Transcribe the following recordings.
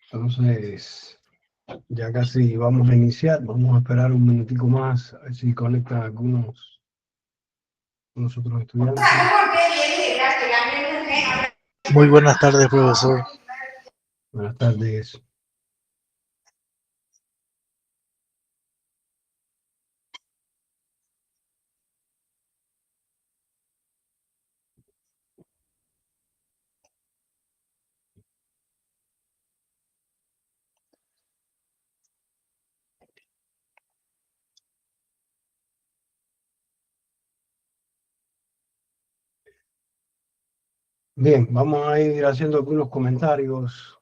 Entonces, ya casi vamos a iniciar. Vamos a esperar un minutico más, a ver si conectan algunos otros estudiantes. Muy buenas tardes, profesor. Buenas tardes. Bien, vamos a ir haciendo algunos comentarios,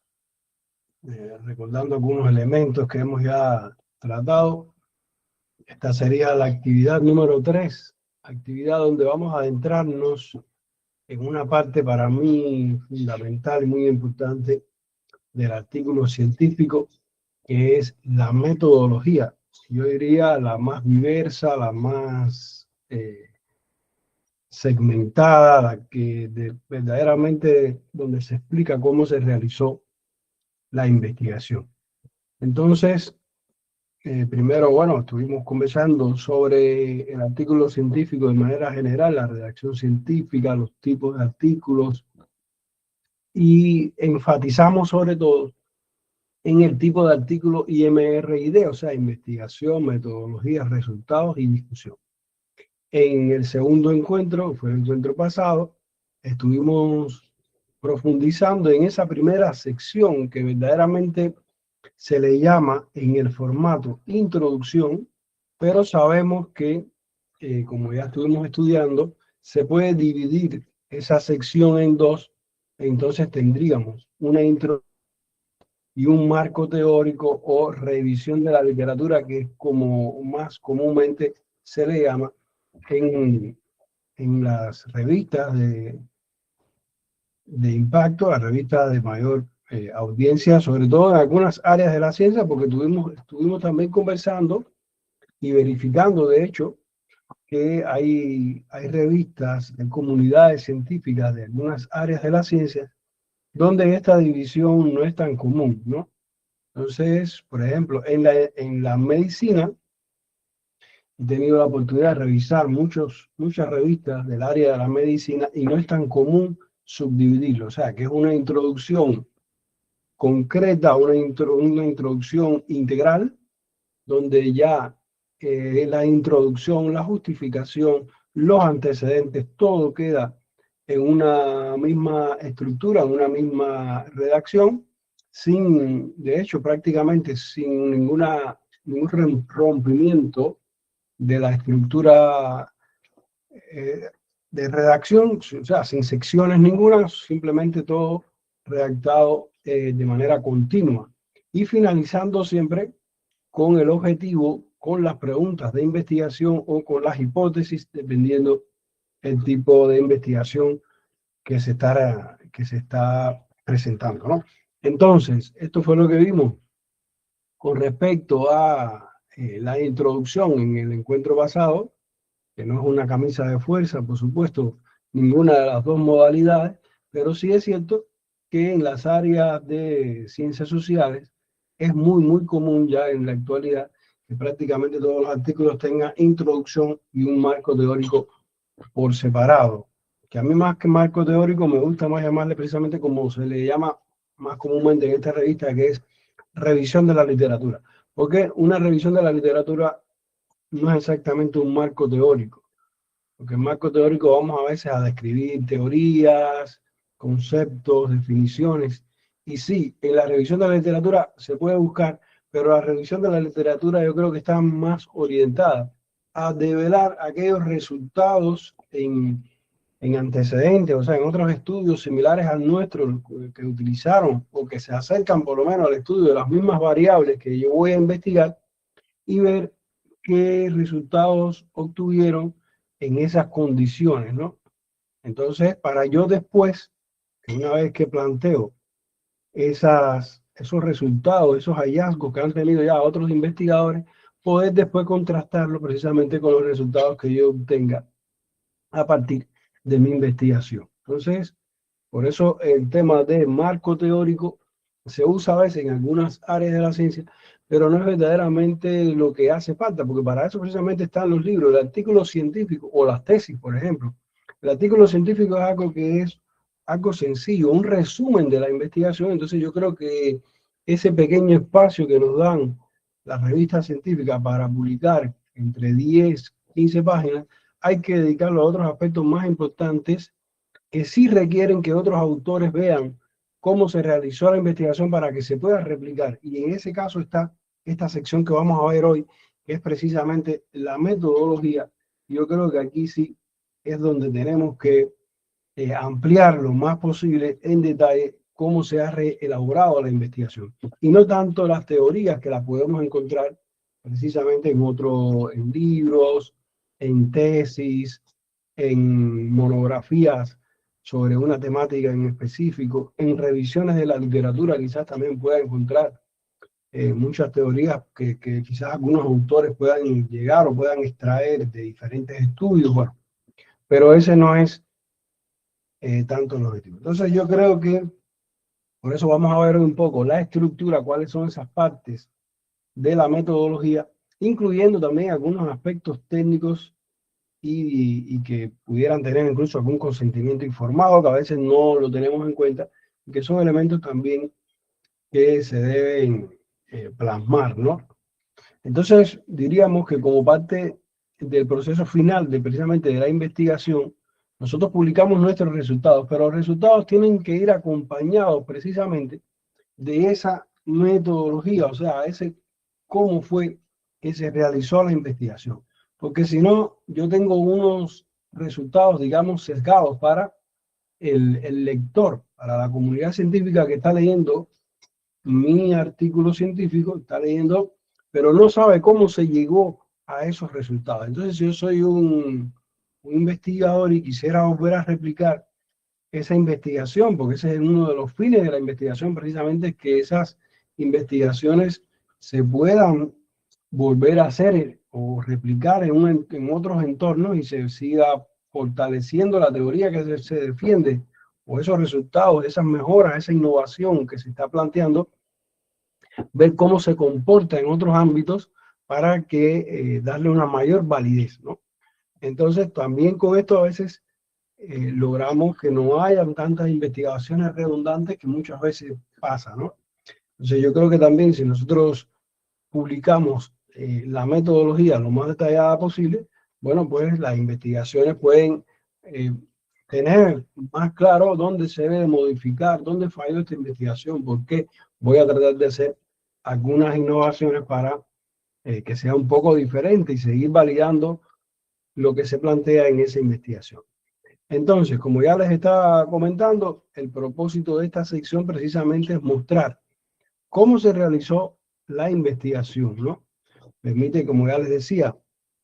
recordando algunos elementos que hemos ya tratado. Esta sería la actividad número 3, actividad donde vamos a adentrarnos en una parte para mí fundamental y muy importante del artículo científico, que es la metodología. Yo diría la más diversa, la más segmentada, la que verdaderamente donde se explica cómo se realizó la investigación. Entonces, primero, bueno, estuvimos conversando sobre el artículo científico de manera general, la redacción científica, los tipos de artículos, y enfatizamos sobre todo en el tipo de artículo IMRID, o sea, investigación, metodología, resultados y discusión. En el segundo encuentro, fue el encuentro pasado, estuvimos profundizando en esa primera sección que verdaderamente se le llama en el formato introducción, pero sabemos que, como ya estuvimos estudiando, se puede dividir esa sección en dos, entonces tendríamos una introducción y un marco teórico o revisión de la literatura, que es como más comúnmente se le llama en las revistas de impacto, las revistas de mayor audiencia, sobre todo en algunas áreas de la ciencia, porque estuvimos también conversando y verificando, de hecho, que hay revistas de comunidades científicas de algunas áreas de la ciencia donde esta división no es tan común, ¿no? Entonces, por ejemplo, en la medicina, he tenido la oportunidad de revisar muchas revistas del área de la medicina y no es tan común subdividirlo, o sea, que es una introducción concreta, una introducción integral, donde ya la introducción, la justificación, los antecedentes, todo queda en una misma estructura, en una misma redacción, de hecho, prácticamente sin ningún rompimiento de la estructura de redacción, o sea, sin secciones ninguna, simplemente todo redactado de manera continua y finalizando siempre con el objetivo, con las preguntas de investigación o con las hipótesis, dependiendo el tipo de investigación que se está presentando, ¿no? Entonces, esto fue lo que vimos con respecto a la introducción en el encuentro pasado, que no es una camisa de fuerza, por supuesto, ninguna de las dos modalidades, pero sí es cierto que en las áreas de ciencias sociales es muy común ya en la actualidad que prácticamente todos los artículos tengan introducción y un marco teórico por separado. Que a mí más que marco teórico me gusta más llamarle precisamente como se le llama más comúnmente en esta revista, que es revisión de la literatura. Porque una revisión de la literatura no es exactamente un marco teórico, porque en marco teórico vamos a veces a describir teorías, conceptos, definiciones, y sí, en la revisión de la literatura se puede buscar, pero la revisión de la literatura yo creo que está más orientada a develar aquellos resultados en antecedentes, o sea, en otros estudios similares al nuestro que utilizaron o que se acercan por lo menos al estudio de las mismas variables que yo voy a investigar y ver qué resultados obtuvieron en esas condiciones, ¿no? Entonces, para yo después, una vez que planteo esos resultados, esos hallazgos que han tenido ya otros investigadores, poder después contrastarlo precisamente con los resultados que yo obtenga a partir de mi investigación. Entonces, por eso el tema de marco teórico se usa a veces en algunas áreas de la ciencia, pero no es verdaderamente lo que hace falta, porque para eso precisamente están los libros, el artículo científico o las tesis, por ejemplo. El artículo científico es algo que es algo sencillo, un resumen de la investigación. Entonces yo creo que ese pequeño espacio que nos dan las revistas científicas para publicar entre 10, 15 páginas, hay que dedicarlo a otros aspectos más importantes que sí requieren que otros autores vean cómo se realizó la investigación para que se pueda replicar. Y en ese caso está esta sección que vamos a ver hoy, que es precisamente la metodología. Yo creo que aquí sí es donde tenemos que ampliar lo más posible en detalle cómo se ha elaborado la investigación. Y no tanto las teorías que las podemos encontrar precisamente en libros, en tesis, en monografías sobre una temática en específico, en revisiones de la literatura quizás también pueda encontrar muchas teorías que quizás algunos autores puedan llegar o puedan extraer de diferentes estudios, bueno, pero ese no es tanto el objetivo. Entonces yo creo que por eso vamos a ver un poco la estructura, cuáles son esas partes de la metodología, incluyendo también algunos aspectos técnicos y que pudieran tener incluso algún consentimiento informado, que a veces no lo tenemos en cuenta, y que son elementos también que se deben plasmar, ¿no? Entonces, diríamos que como parte del proceso final de precisamente de la investigación, nosotros publicamos nuestros resultados, pero los resultados tienen que ir acompañados precisamente de esa metodología, o sea, ese cómo fue que se realizó la investigación. Porque si no, yo tengo unos resultados, digamos, sesgados para el lector, para la comunidad científica que está leyendo mi artículo científico, está leyendo, pero no sabe cómo se llegó a esos resultados. Entonces, si yo soy un investigador y quisiera volver a replicar esa investigación, porque ese es uno de los fines de la investigación, precisamente es que esas investigaciones se puedan volver a hacer o replicar en otros entornos y se siga fortaleciendo la teoría que se defiende o esos resultados, esas mejoras, esa innovación que se está planteando, ver cómo se comporta en otros ámbitos para que darle una mayor validez, ¿no? Entonces, también con esto a veces logramos que no hayan tantas investigaciones redundantes que muchas veces pasa, ¿no? Entonces, yo creo que también si nosotros publicamos la metodología lo más detallada posible, bueno, pues las investigaciones pueden eh, tener más claro dónde se debe modificar, dónde falló esta investigación, porque voy a tratar de hacer algunas innovaciones para que sea un poco diferente y seguir validando lo que se plantea en esa investigación. Entonces, como ya les estaba comentando, el propósito de esta sección precisamente es mostrar cómo se realizó la investigación, ¿no? Permite, como ya les decía,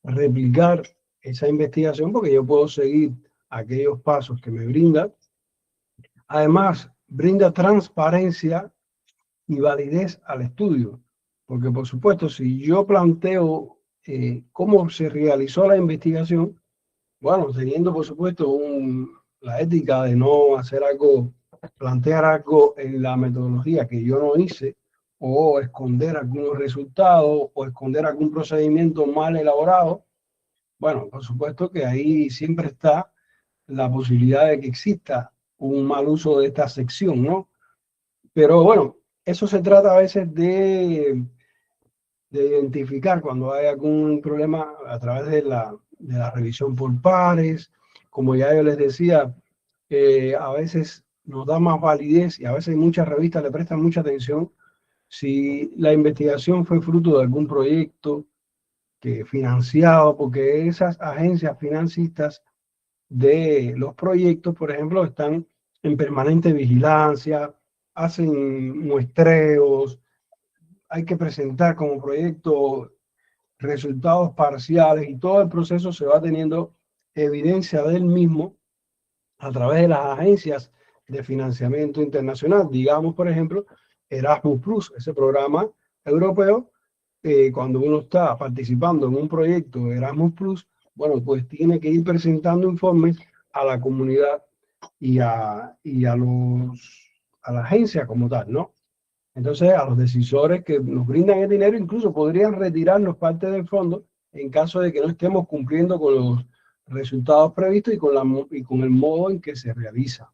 replicar esa investigación porque yo puedo seguir aquellos pasos que me brinda. Además, brinda transparencia y validez al estudio, porque por supuesto, si yo planteo cómo se realizó la investigación, bueno, teniendo por supuesto la ética de no hacer algo, plantear algo en la metodología que yo no hice, o esconder algunos resultados, o esconder algún procedimiento mal elaborado, bueno, por supuesto que ahí siempre está la posibilidad de que exista un mal uso de esta sección, ¿no? Pero bueno, eso se trata a veces de identificar cuando hay algún problema a través de la revisión por pares. Como ya yo les decía, a veces nos da más validez y a veces muchas revistas le prestan mucha atención si la investigación fue fruto de algún proyecto que financiado, porque esas agencias financistas de los proyectos, por ejemplo, están en permanente vigilancia, hacen muestreos, hay que presentar como proyecto resultados parciales y todo el proceso se va teniendo evidencia del mismo a través de las agencias de financiamiento internacional. Digamos, por ejemplo, Erasmus Plus, ese programa europeo, cuando uno está participando en un proyecto de Erasmus Plus, bueno, pues tiene que ir presentando informes a la comunidad y a la agencia como tal, ¿no? Entonces, a los decisores que nos brindan el dinero, incluso podrían retirarnos parte del fondo en caso de que no estemos cumpliendo con los resultados previstos y con el modo en que se realiza.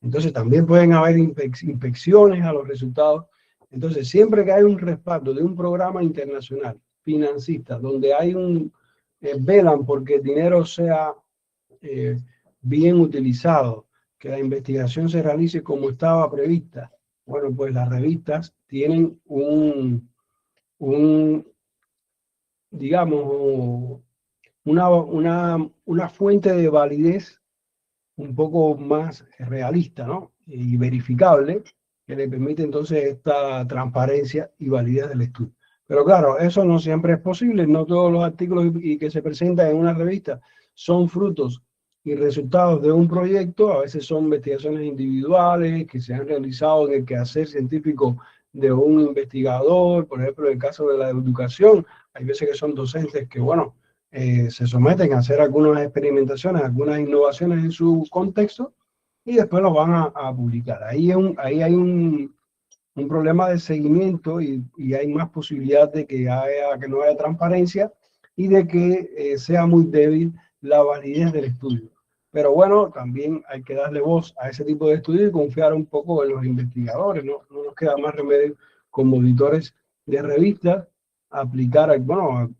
Entonces, también pueden haber inspecciones a los resultados. Entonces, siempre que hay un respaldo de un programa internacional financista, donde hay velan porque el dinero sea bien utilizado, que la investigación se realice como estaba prevista. Bueno, pues las revistas tienen digamos, una fuente de validez un poco más realista, ¿no? Y verificable, que le permite entonces esta transparencia y validez del estudio. Pero claro, eso no siempre es posible, no todos los artículos y que se presentan en una revista son frutos y resultados de un proyecto, a veces son investigaciones individuales que se han realizado en el quehacer científico de un investigador, por ejemplo, en el caso de la educación, hay veces que son docentes que, bueno, se someten a hacer algunas experimentaciones, algunas innovaciones en su contexto y después los van a publicar. Ahí hay un problema de seguimiento y hay más posibilidad de que no haya transparencia y de que sea muy débil la validez del estudio. Pero bueno, también hay que darle voz a ese tipo de estudios y confiar un poco en los investigadores. No nos queda más remedio como editores de revistas aplicar, bueno,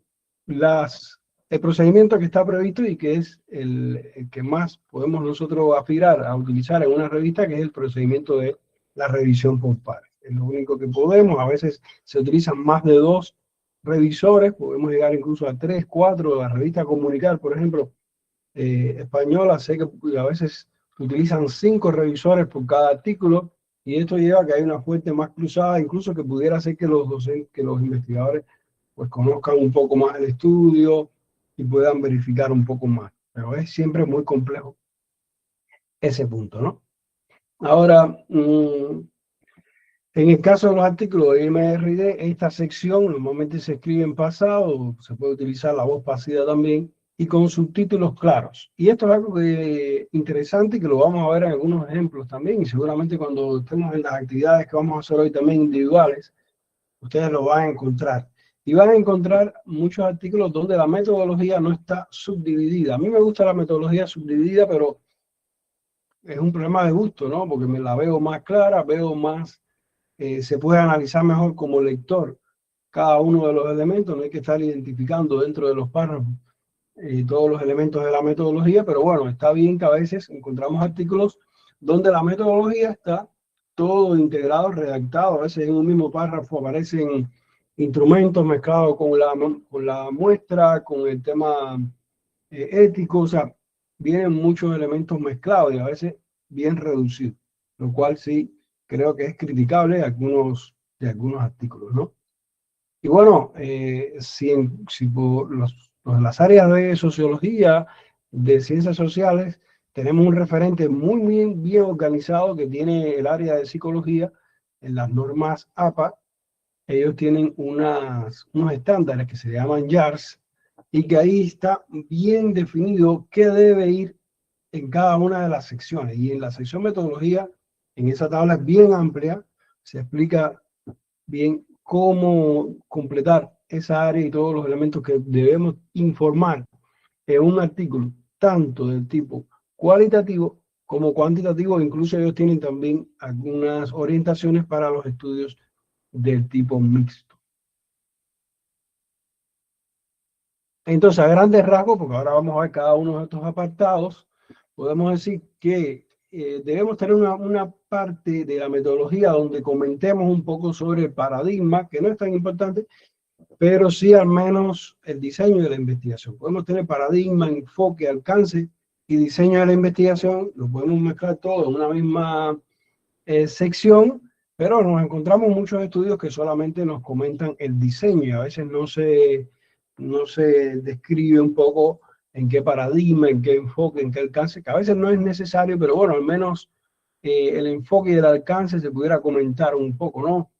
el procedimiento que está previsto y que es el que más podemos nosotros aspirar a utilizar en una revista, que es el procedimiento de la revisión por pares. Es lo único que podemos. A veces se utilizan más de 2 revisores, podemos llegar incluso a 3, 4. La revista Comunicar, por ejemplo, española, sé que a veces utilizan 5 revisores por cada artículo y esto lleva a que hay una fuente más cruzada, incluso que pudiera ser que los docentes, que los investigadores pues conozcan un poco más el estudio y puedan verificar un poco más. Pero es siempre muy complejo ese punto, ¿no? Ahora, en el caso de los artículos de MRD, esta sección normalmente se escribe en pasado, se puede utilizar la voz pasiva también, y con subtítulos claros. Y esto es algo interesante que lo vamos a ver en algunos ejemplos también, y seguramente cuando estemos en las actividades que vamos a hacer hoy también individuales, ustedes lo van a encontrar. Y van a encontrar muchos artículos donde la metodología no está subdividida. A mí me gusta la metodología subdividida, pero es un problema de gusto, ¿no? Porque me la veo más clara, veo más se puede analizar mejor como lector cada uno de los elementos, no hay que estar identificando dentro de los párrafos todos los elementos de la metodología, pero bueno, está bien que a veces encontramos artículos donde la metodología está todo integrado, redactado, a veces en un mismo párrafo aparecen instrumentos mezclados con la muestra, con el tema ético, o sea, vienen muchos elementos mezclados y a veces bien reducidos, lo cual sí creo que es criticable de algunos artículos, ¿no? Y bueno, si por las áreas de sociología, de ciencias sociales, tenemos un referente muy bien organizado que tiene el área de psicología en las normas APA. Ellos tienen unos estándares que se llaman JARS y que ahí está bien definido qué debe ir en cada una de las secciones. Y en la sección metodología, en esa tabla es bien amplia, se explica bien cómo completar esa área y todos los elementos que debemos informar en un artículo, tanto del tipo cualitativo como cuantitativo. Incluso ellos tienen también algunas orientaciones para los estudios del tipo mixto. Entonces, a grandes rasgos, porque ahora vamos a ver cada uno de estos apartados, podemos decir que debemos tener una parte de la metodología donde comentemos un poco sobre el paradigma, que no es tan importante, pero sí al menos el diseño de la investigación. Podemos tener paradigma, enfoque, alcance y diseño de la investigación, lo podemos mezclar todo en una misma sección, pero nos encontramos muchos estudios que solamente nos comentan el diseño y a veces no se describe un poco en qué paradigma, en qué enfoque, en qué alcance, que a veces no es necesario, pero bueno, al menos el enfoque y el alcance se pudiera comentar un poco, ¿no?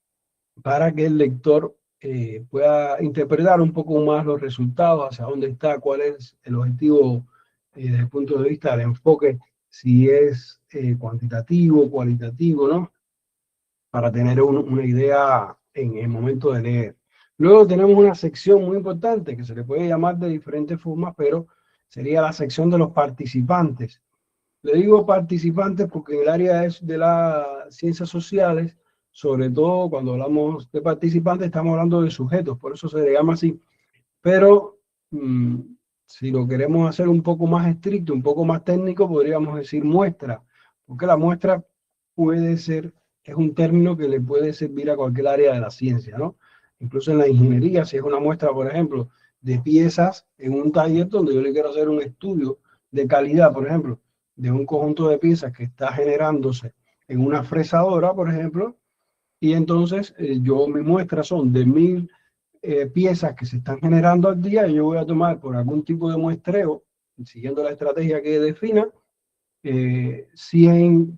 Para que el lector pueda interpretar un poco más los resultados, hacia dónde está, cuál es el objetivo desde el punto de vista del enfoque, si es cuantitativo, cualitativo, ¿no? para tener una idea en el momento de leer. Luego tenemos una sección muy importante que se le puede llamar de diferentes formas, pero sería la sección de los participantes. Le digo participantes porque en el área de las ciencias sociales, sobre todo cuando hablamos de participantes, estamos hablando de sujetos, por eso se le llama así. Pero si lo queremos hacer un poco más estricto, un poco más técnico, podríamos decir muestra, porque la muestra puede ser, es un término que le puede servir a cualquier área de la ciencia, ¿no? Incluso en la ingeniería, si es una muestra, por ejemplo, de piezas en un taller donde yo le quiero hacer un estudio de calidad, por ejemplo, de un conjunto de piezas que está generándose en una fresadora, por ejemplo, y entonces mis muestras son de 1000 piezas que se están generando al día, y yo voy a tomar por algún tipo de muestreo, siguiendo la estrategia que defina, 100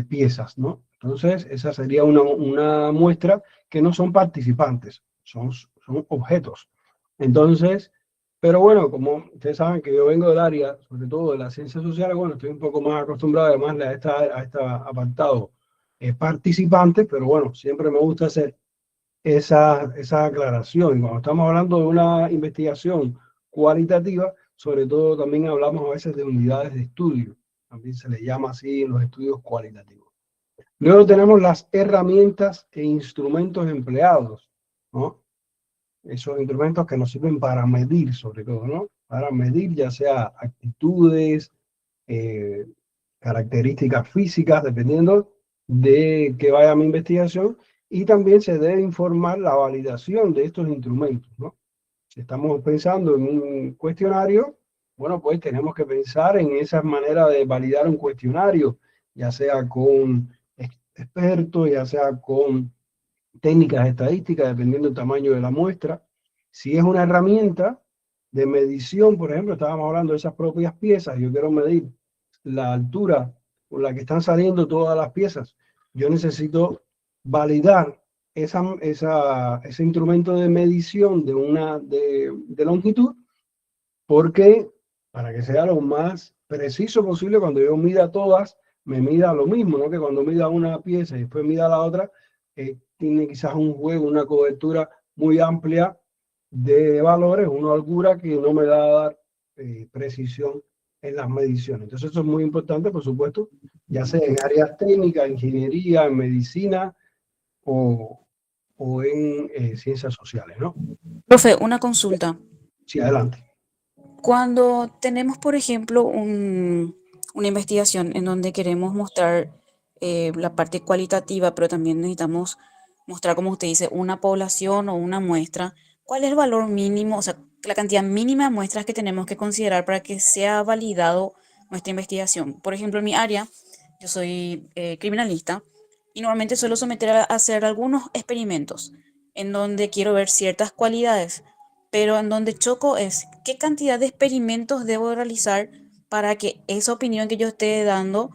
piezas, ¿no? Entonces, esa sería una muestra que no son participantes, son objetos. Entonces, pero bueno, como ustedes saben que yo vengo del área, sobre todo de las ciencias sociales, bueno, estoy un poco más acostumbrado además a este apartado participantes, pero bueno, siempre me gusta hacer esa aclaración. Y cuando estamos hablando de una investigación cualitativa, sobre todo también hablamos a veces de unidades de estudio, también se le llama así en los estudios cualitativos. Luego tenemos las herramientas e instrumentos empleados, ¿no? Esos instrumentos que nos sirven para medir, sobre todo, ¿no? Para medir ya sea actitudes, eh, características físicas, dependiendo de qué vaya mi investigación, y también se debe informar la validación de estos instrumentos, ¿no? Si estamos pensando en un cuestionario, bueno, pues tenemos que pensar en esa manera de validar un cuestionario, ya sea con expertos, ya sea con técnicas estadísticas, dependiendo del tamaño de la muestra. Si es una herramienta de medición, por ejemplo, estábamos hablando de esas propias piezas, yo quiero medir la altura por la que están saliendo todas las piezas, yo necesito validar ese instrumento de medición de longitud, porque para que sea lo más preciso posible, cuando yo mida todas, me mida lo mismo, ¿no? Que cuando mida una pieza y después mida la otra, tiene quizás un juego, una cobertura muy amplia de valores, una holgura que no me da a dar precisión en las mediciones. Entonces eso es muy importante, por supuesto, ya sea en áreas técnicas, ingeniería, en medicina o en ciencias sociales, ¿no? Profe, una consulta. Sí, adelante. Cuando tenemos, por ejemplo, una investigación en donde queremos mostrar la parte cualitativa, pero también necesitamos mostrar, como usted dice, una población o una muestra, ¿cuál es el valor mínimo, o sea, la cantidad mínima de muestras que tenemos que considerar para que sea validado nuestra investigación? Por ejemplo, en mi área, yo soy criminalista y normalmente suelo someter a hacer algunos experimentos en donde quiero ver ciertas cualidades, pero en donde choco es qué cantidad de experimentos debo realizar para que esa opinión que yo esté dando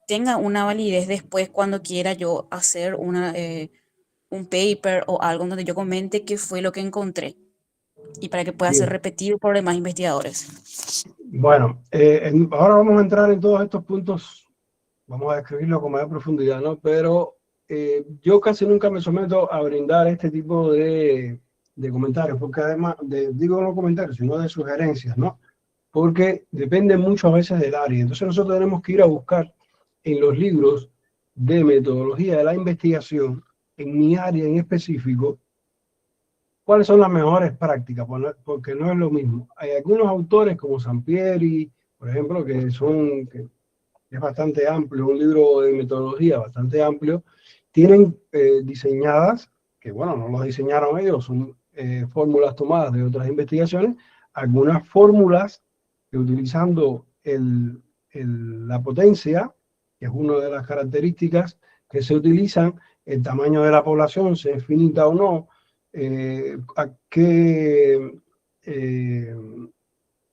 tenga una validez después cuando quiera yo hacer un paper o algo donde yo comente qué fue lo que encontré y para que pueda ser Bien. repetido por demás investigadores. Bueno, ahora vamos a entrar en todos estos puntos, vamos a describirlo con mayor profundidad, ¿no? Pero yo casi nunca me someto a brindar este tipo de comentarios, porque además, digo no comentarios, sino de sugerencias, ¿no? Porque depende muchas veces del área. Entonces nosotros tenemos que ir a buscar en los libros de metodología de la investigación, en mi área en específico, cuáles son las mejores prácticas, porque no es lo mismo. Hay algunos autores como Sampieri, por ejemplo, que es bastante amplio, un libro de metodología bastante amplio, tienen diseñadas, que bueno, no los diseñaron ellos, son fórmulas tomadas de otras investigaciones, algunas fórmulas que utilizando la potencia, que es una de las características que se utilizan, el tamaño de la población, sea finita o no, a qué,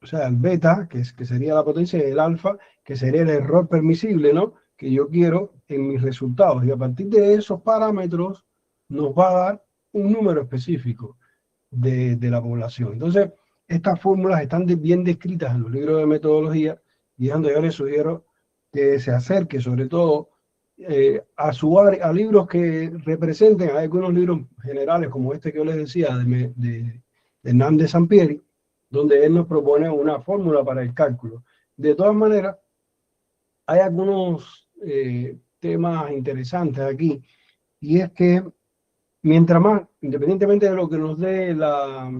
o sea, el beta, que sería la potencia, y el alfa, que sería el error permisible, ¿no? Que yo quiero en mis resultados. Y a partir de esos parámetros nos va a dar un número específico de la población. Entonces, estas fórmulas están bien descritas en los libros de metodología, y es donde yo les sugiero que se acerque, sobre todo a libros que representen. Hay algunos libros generales, como este que yo les decía, de Hernández Sampieri, donde él nos propone una fórmula para el cálculo. De todas maneras, hay algunos temas interesantes aquí, y es que mientras más, independientemente de lo que nos dé la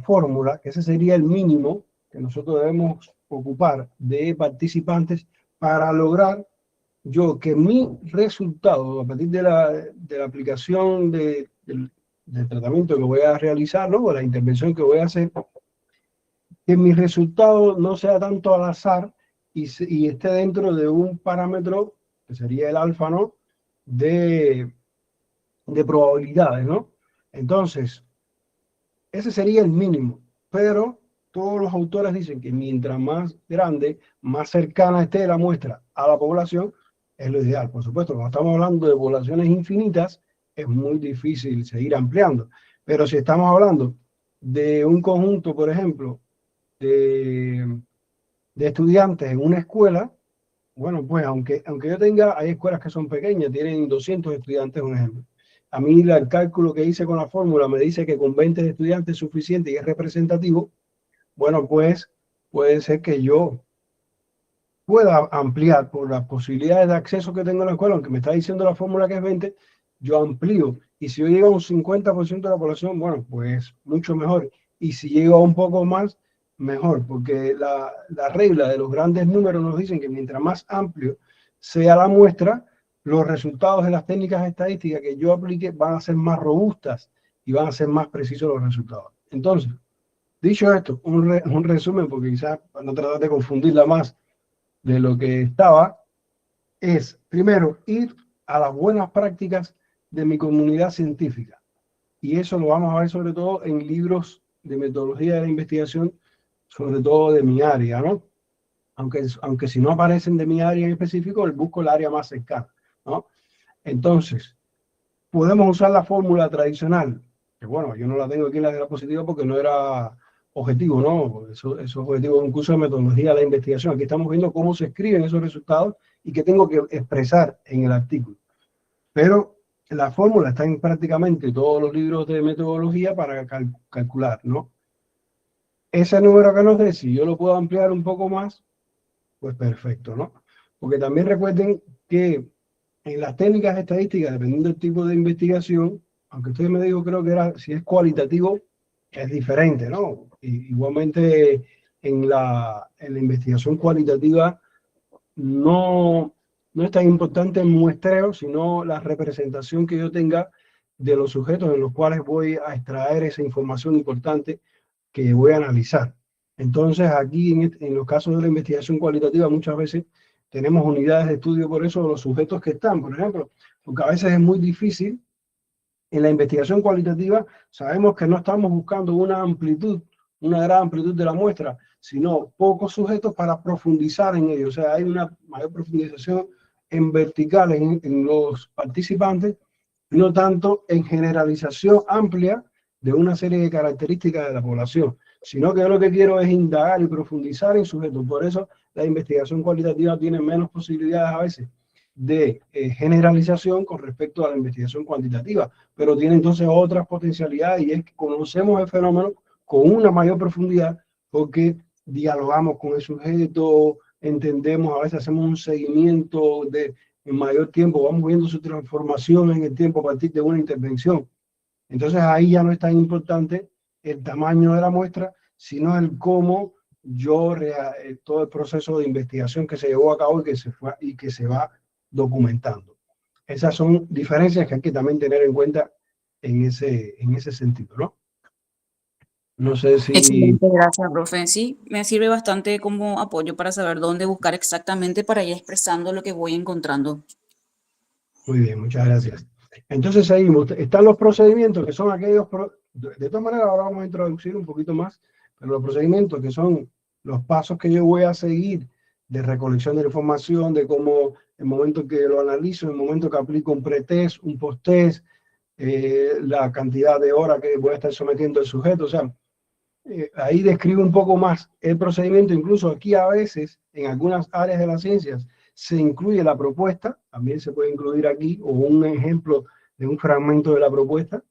fórmula, que ese sería el mínimo que nosotros debemos ocupar de participantes para lograr que mi resultado, a partir de la aplicación del tratamiento que voy a realizar, ¿no? O la intervención que voy a hacer, que mi resultado no sea tanto al azar y esté dentro de un parámetro, que sería el alfa, ¿no? De probabilidades, ¿no? Entonces, ese sería el mínimo, pero todos los autores dicen que mientras más grande, más cercana esté la muestra a la población, es lo ideal. Por supuesto, cuando estamos hablando de poblaciones infinitas, es muy difícil seguir ampliando. Pero si estamos hablando de un conjunto, por ejemplo, de estudiantes en una escuela, bueno, pues aunque yo tenga, hay escuelas que son pequeñas, tienen 200 estudiantes, un ejemplo. A mí el cálculo que hice con la fórmula me dice que con 20 estudiantes es suficiente y es representativo. Bueno, pues puede ser que yo pueda ampliar por las posibilidades de acceso que tengo en la escuela, aunque me está diciendo la fórmula que es 20, yo amplío. Y si yo llego a un 50% de la población, bueno, pues mucho mejor. Y si llego a un poco más, mejor, porque la regla de los grandes números nos dicen que mientras más amplio sea la muestra, los resultados de las técnicas estadísticas que yo aplique van a ser más robustas y van a ser más precisos los resultados. Entonces, dicho esto, un resumen, porque quizás para no tratar de confundirla más de lo que estaba, es primero ir a las buenas prácticas de mi comunidad científica. Y eso lo vamos a ver sobre todo en libros de metodología de la investigación, sobre todo de mi área, ¿no? Aunque si no aparecen de mi área en específico, busco el área más cercana, ¿no? Entonces, podemos usar la fórmula tradicional, que bueno, yo no la tengo aquí en la diapositiva porque no era objetivo, ¿no? Eso es objetivo de un curso de metodología de la investigación. Aquí estamos viendo cómo se escriben esos resultados y qué tengo que expresar en el artículo. Pero la fórmula está en prácticamente todos los libros de metodología para calcular, ¿no? Ese número que nos dé, si yo lo puedo ampliar un poco más, pues perfecto, ¿no? Porque también recuerden que en las técnicas estadísticas, dependiendo del tipo de investigación, aunque usted me dijo, creo que era, si es cualitativo, es diferente, ¿no? Igualmente en la investigación cualitativa no es tan importante el muestreo, sino la representación que yo tenga de los sujetos en los cuales voy a extraer esa información importante que voy a analizar. Entonces aquí en los casos de la investigación cualitativa muchas veces tenemos unidades de estudio por eso de los sujetos que están, por ejemplo, porque a veces es muy difícil. En la investigación cualitativa sabemos que no estamos buscando una gran amplitud de la muestra, sino pocos sujetos para profundizar en ello. O sea, hay una mayor profundización en vertical en los participantes, no tanto en generalización amplia de una serie de características de la población, sino que yo lo que quiero es indagar y profundizar en sujetos. Por eso la investigación cualitativa tiene menos posibilidades a veces de generalización con respecto a la investigación cuantitativa, pero tiene entonces otras potencialidades, y es que conocemos el fenómeno con una mayor profundidad porque dialogamos con el sujeto, entendemos, a veces hacemos un seguimiento en mayor tiempo, vamos viendo su transformación en el tiempo a partir de una intervención. Entonces ahí ya no es tan importante el tamaño de la muestra, sino el cómo todo el proceso de investigación que se llevó a cabo y que se va documentando. Esas son diferencias que hay que también tener en cuenta en ese sentido, ¿no? No sé si... Excelente, gracias, profe. Sí, me sirve bastante como apoyo para saber dónde buscar exactamente para ir expresando lo que voy encontrando. Muy bien, muchas gracias. Entonces seguimos. Están los procedimientos, que son aquellos... De todas maneras, ahora vamos a introducir un poquito más, pero los procedimientos que son los pasos que yo voy a seguir de recolección de información, de cómo el momento que lo analizo, el momento que aplico un pretest, un posttest, la cantidad de horas que voy a estar sometiendo al sujeto. O sea, ahí describo un poco más el procedimiento. Incluso aquí a veces, en algunas áreas de las ciencias, se incluye la propuesta, también se puede incluir aquí, o un ejemplo de un fragmento de la propuesta.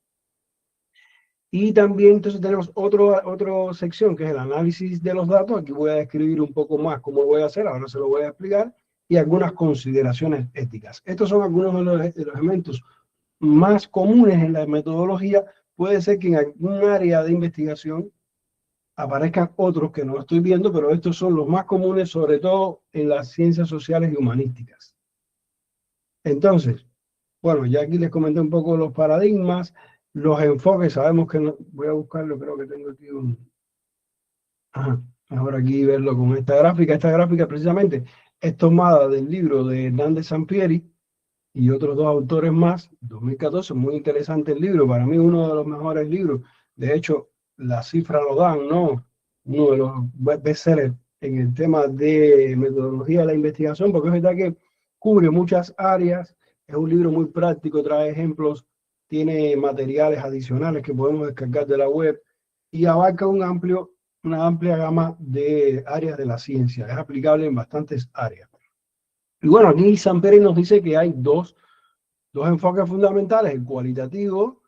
Y también entonces tenemos otra sección que es el análisis de los datos. Aquí voy a describir un poco más cómo lo voy a hacer, ahora se lo voy a explicar, y algunas consideraciones éticas. Estos son algunos de los elementos más comunes en la metodología. Puede ser que en algún área de investigación aparezcan otros que no estoy viendo, pero estos son los más comunes, sobre todo en las ciencias sociales y humanísticas. Entonces, bueno, ya aquí les comenté un poco los paradigmas, los enfoques. Sabemos que no, voy a buscarlo, creo que tengo aquí un... Ajá, mejor aquí verlo con esta gráfica. Esta gráfica precisamente es tomada del libro de Hernández Sampieri y otros dos autores más, 2014, muy interesante el libro, para mí uno de los mejores libros. De hecho, las cifras lo dan, ¿no? Uno de los bestsellers en el tema de metodología de la investigación, porque es verdad que cubre muchas áreas, es un libro muy práctico, trae ejemplos, tiene materiales adicionales que podemos descargar de la web y abarca una amplia gama de áreas de la ciencia, es aplicable en bastantes áreas. Y bueno, aquí Sampieri nos dice que hay dos enfoques fundamentales: el cualitativo,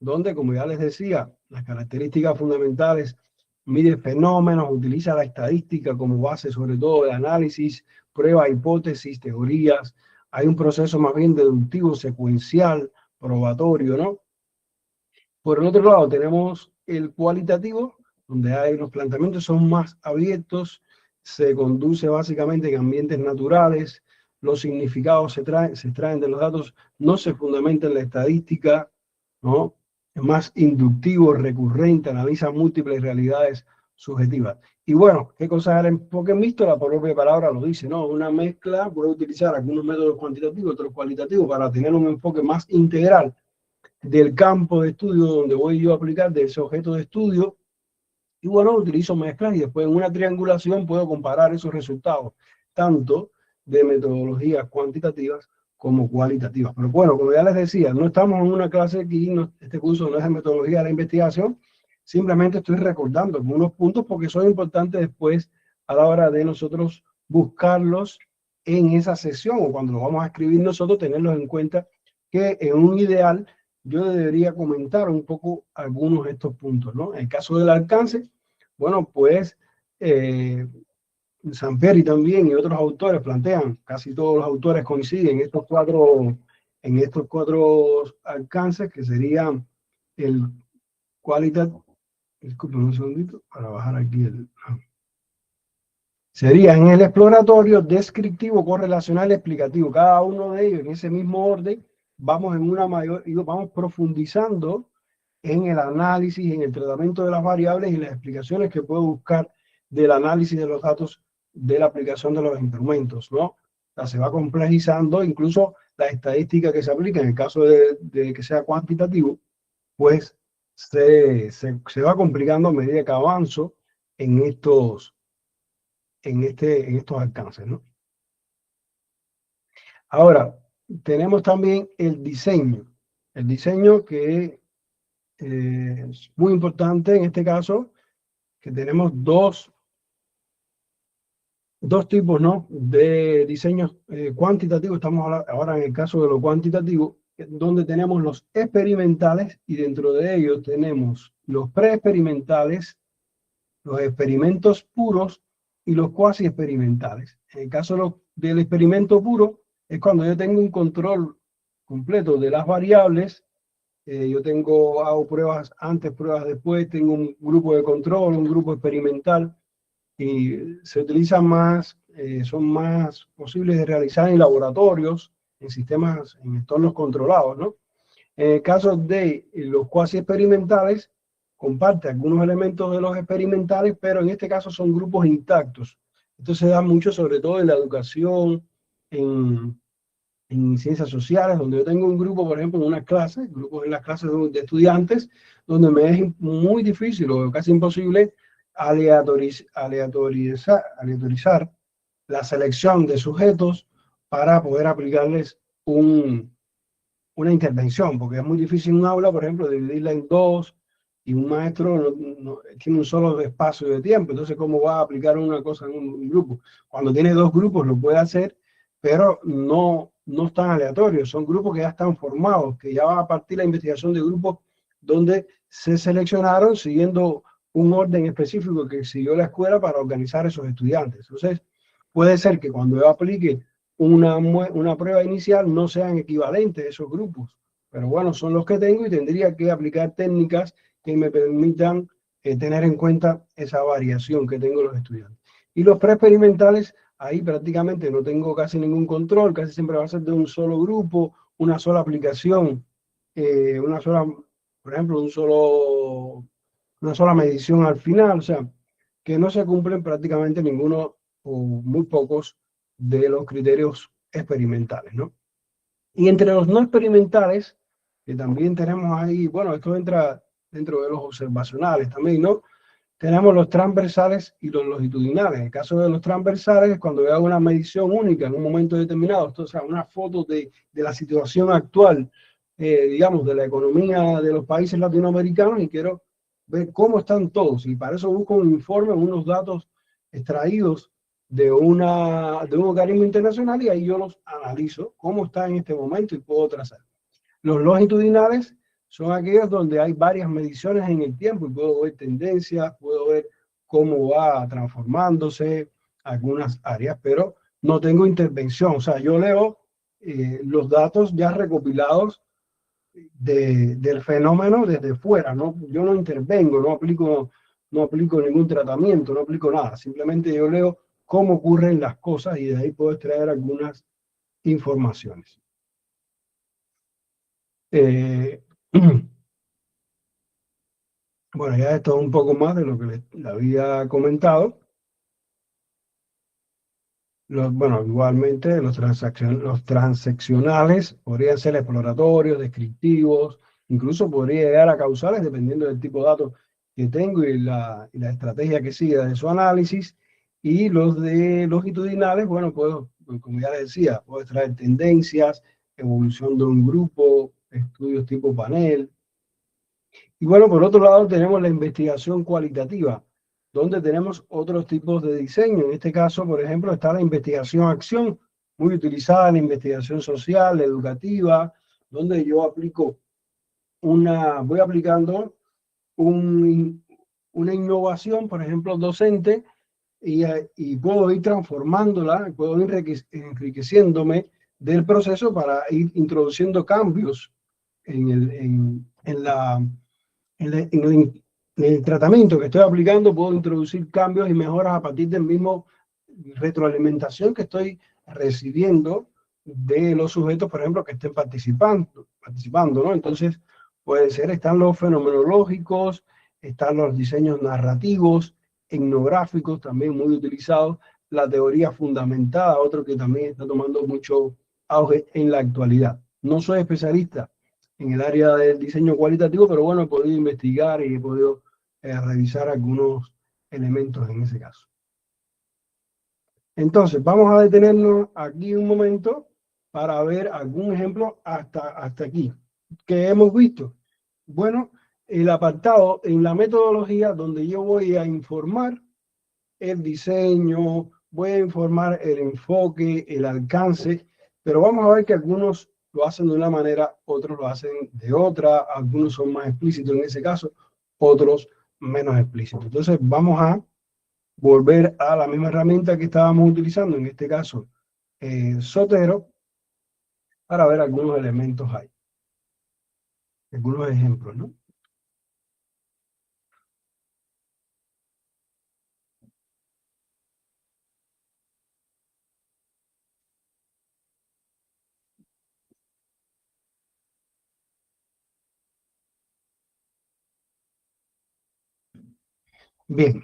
donde, como ya les decía, las características fundamentales mide fenómenos, utiliza la estadística como base, sobre todo el análisis, prueba, hipótesis, teorías. Hay un proceso más bien deductivo, secuencial, probatorio, ¿no? Por el otro lado tenemos el cualitativo, donde los planteamientos son más abiertos, se conduce básicamente en ambientes naturales, los significados se extraen de los datos, no se fundamenta en la estadística, ¿no? Es más inductivo, recurrente, analiza múltiples realidades subjetivas. Y bueno, ¿qué cosa es el enfoque mixto? La propia palabra lo dice, ¿no? Una mezcla, puede utilizar algunos métodos cuantitativos, otros cualitativos, para tener un enfoque más integral del campo de estudio donde voy yo a aplicar, de ese objeto de estudio. Y bueno, utilizo mezclas y después en una triangulación puedo comparar esos resultados, tanto de metodologías cuantitativas como cualitativas. Pero bueno, como ya les decía, no estamos en una clase aquí, este curso no es de metodología de la investigación, simplemente estoy recordando algunos puntos porque son importantes después a la hora de nosotros buscarlos en esa sesión o cuando lo vamos a escribir nosotros, tenerlos en cuenta, que en un ideal yo debería comentar un poco algunos de estos puntos, ¿no? En el caso del alcance, bueno, pues Sampieri también y otros autores plantean, casi todos los autores coinciden en estos cuatro alcances, que serían el cualitativo, disculpen un segundito para bajar aquí sería en el exploratorio, descriptivo, correlacional, explicativo. Cada uno de ellos en ese mismo orden, vamos vamos profundizando en el análisis, en el tratamiento de las variables y las explicaciones que puedo buscar del análisis de los datos de la aplicación de los instrumentos, ¿no? O sea, se va complejizando, incluso la estadística que se aplica en el caso de que sea cuantitativo, pues se va complicando a medida que avanzo en estos alcances, ¿no? Ahora, tenemos también el diseño que es muy importante en este caso, que tenemos dos tipos, ¿no?, de diseños cuantitativos. Estamos ahora en el caso de lo cuantitativo, donde tenemos los experimentales y dentro de ellos tenemos los preexperimentales, los experimentos puros y los cuasi experimentales. En el caso del experimento puro es cuando yo tengo un control completo de las variables. Yo hago pruebas antes, pruebas después, tengo un grupo de control, un grupo experimental, y se utilizan más, son más posibles de realizar en laboratorios, en sistemas, en entornos controlados, ¿no? En el caso de los cuasi experimentales, comparte algunos elementos de los experimentales, pero en este caso son grupos intactos. Esto se da mucho, sobre todo en la educación, en ciencias sociales, donde yo tengo un grupo, por ejemplo, en una clase, grupos en las clases de estudiantes, donde me es muy difícil o casi imposible aleatorizar la selección de sujetos para poder aplicarles una intervención, porque es muy difícil en un aula, por ejemplo, dividirla en dos, y un maestro no tiene un solo espacio de tiempo. Entonces, ¿cómo va a aplicar una cosa en un grupo? Cuando tiene dos grupos lo puede hacer, pero no están aleatorios, son grupos que ya están formados, que ya va a partir la investigación de grupos donde se seleccionaron siguiendo un orden específico que siguió la escuela para organizar esos estudiantes. Entonces, puede ser que cuando yo aplique una prueba inicial no sean equivalentes esos grupos, pero bueno, son los que tengo y tendría que aplicar técnicas que me permitan tener en cuenta esa variación que tengo los estudiantes. Y los preexperimentales, ahí prácticamente no tengo casi ningún control, casi siempre va a ser de un solo grupo, una sola aplicación, por ejemplo, una sola medición al final, o sea, que no se cumplen prácticamente ninguno o muy pocos de los criterios experimentales, ¿no? Y entre los no experimentales, que también tenemos ahí, bueno, esto entra dentro de los observacionales también, ¿no? Tenemos los transversales y los longitudinales. En el caso de los transversales es cuando yo hago una medición única en un momento determinado, esto, o sea, una foto de la situación actual, digamos, de la economía de los países latinoamericanos y quiero ver cómo están todos. Y para eso busco un informe, unos datos extraídos de un organismo internacional y ahí yo los analizo, cómo está en este momento y puedo trazar. Los longitudinales son aquellos donde hay varias mediciones en el tiempo y puedo ver tendencias, puedo ver cómo va transformándose algunas áreas, pero no tengo intervención. O sea, yo leo los datos ya recopilados del fenómeno desde fuera, ¿no? Yo no intervengo, no aplico ningún tratamiento, no aplico nada. Simplemente yo leo cómo ocurren las cosas y de ahí puedo extraer algunas informaciones. Bueno, ya esto es un poco más de lo que les había comentado. Bueno, igualmente los transaccionales podrían ser exploratorios, descriptivos, incluso podría llegar a causales dependiendo del tipo de datos que tengo y la estrategia que siga de su análisis. Y los de longitudinales, bueno, puedo, como ya les decía, puedo extraer tendencias, evolución de un grupo, estudios tipo panel. Y bueno, por otro lado tenemos la investigación cualitativa, donde tenemos otros tipos de diseño. En este caso, por ejemplo, está la investigación-acción, muy utilizada en la investigación social, educativa, donde yo voy aplicando una innovación, por ejemplo, docente, y puedo ir transformándola, puedo ir enriqueciéndome del proceso para ir introduciendo cambios en el tratamiento que estoy aplicando. Puedo introducir cambios y mejoras a partir del mismo retroalimentación que estoy recibiendo de los sujetos, por ejemplo, que estén participando, ¿no? Entonces, puede ser, están los fenomenológicos, están los diseños narrativos, etnográficos, también muy utilizados, la teoría fundamentada, otro que también está tomando mucho auge en la actualidad. No soy especialista en el área del diseño cualitativo, pero bueno, he podido investigar y he podido revisar algunos elementos en ese caso. Entonces, vamos a detenernos aquí un momento para ver algún ejemplo hasta aquí. ¿Qué hemos visto? Bueno, el apartado en la metodología donde yo voy a informar el diseño, voy a informar el enfoque, el alcance, pero vamos a ver que algunos lo hacen de una manera, otros lo hacen de otra, algunos son más explícitos en ese caso, otros menos explícitos. Entonces vamos a volver a la misma herramienta que estábamos utilizando, en este caso Zotero, para ver algunos elementos ahí, algunos ejemplos, ¿no? Bien,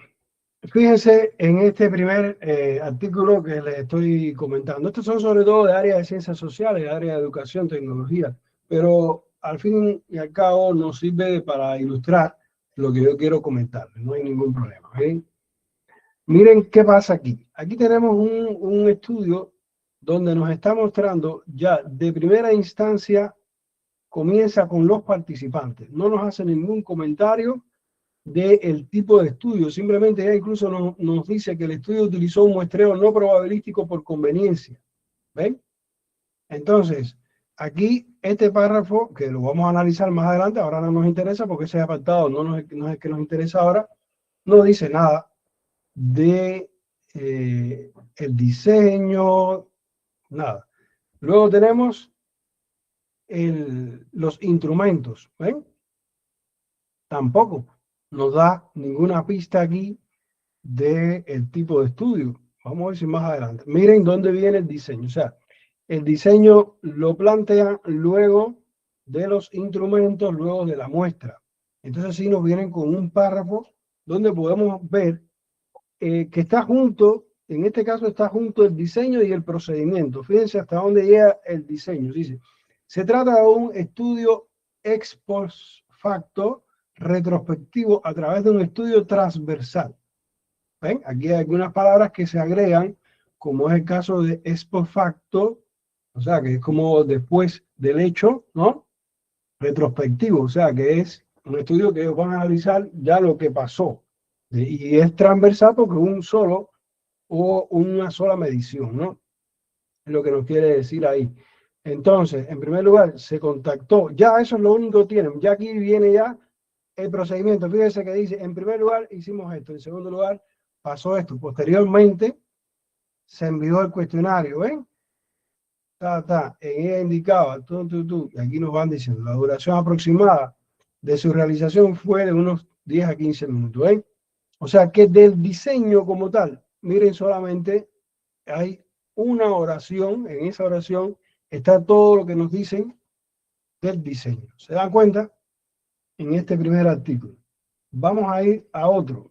fíjense en este primer artículo que les estoy comentando. Estos son sobre todo de área de ciencias sociales, área de educación, tecnología, pero al fin y al cabo nos sirve para ilustrar lo que yo quiero comentarles, no hay ningún problema. Miren qué pasa aquí. Aquí tenemos un estudio donde nos está mostrando ya de primera instancia, comienza con los participantes, no nos hace ningún comentario del tipo de estudio, simplemente ya incluso nos dice que el estudio utilizó un muestreo no probabilístico por conveniencia. ¿Ven? Entonces, aquí este párrafo, que lo vamos a analizar más adelante, ahora no nos interesa porque ese apartado no es el que nos interesa ahora, no dice nada de el diseño, nada. Luego tenemos los instrumentos, ¿ven? Tampoco nos da ninguna pista aquí del tipo de estudio. Vamos a ver si más adelante. Miren dónde viene el diseño. O sea, el diseño lo plantean luego de los instrumentos, luego de la muestra. Entonces sí nos vienen con un párrafo donde podemos ver que está junto, en este caso está junto el diseño y el procedimiento. Fíjense hasta dónde llega el diseño. Dice, se trata de un estudio ex post facto retrospectivo a través de un estudio transversal. ¿Ven? Aquí hay algunas palabras que se agregan, como es el caso de ex post facto, o sea, que es como después del hecho, ¿no? Retrospectivo, o sea, que es un estudio que ellos van a analizar ya lo que pasó. Y es transversal porque un solo o una sola medición, ¿no? Es lo que nos quiere decir ahí. Entonces, en primer lugar, se contactó, ya eso es lo único que tienen, ya aquí viene ya el procedimiento. Fíjense que dice, en primer lugar hicimos esto, en segundo lugar pasó esto, posteriormente se envió el cuestionario, ¿ven? En ella indicaba, y aquí nos van diciendo, la duración aproximada de su realización fue de unos 10 a 15 minutos, ¿ven? O sea que del diseño como tal, miren, solamente hay una oración, en esa oración está todo lo que nos dicen del diseño. ¿Se dan cuenta? En este primer artículo. Vamos a ir a otro.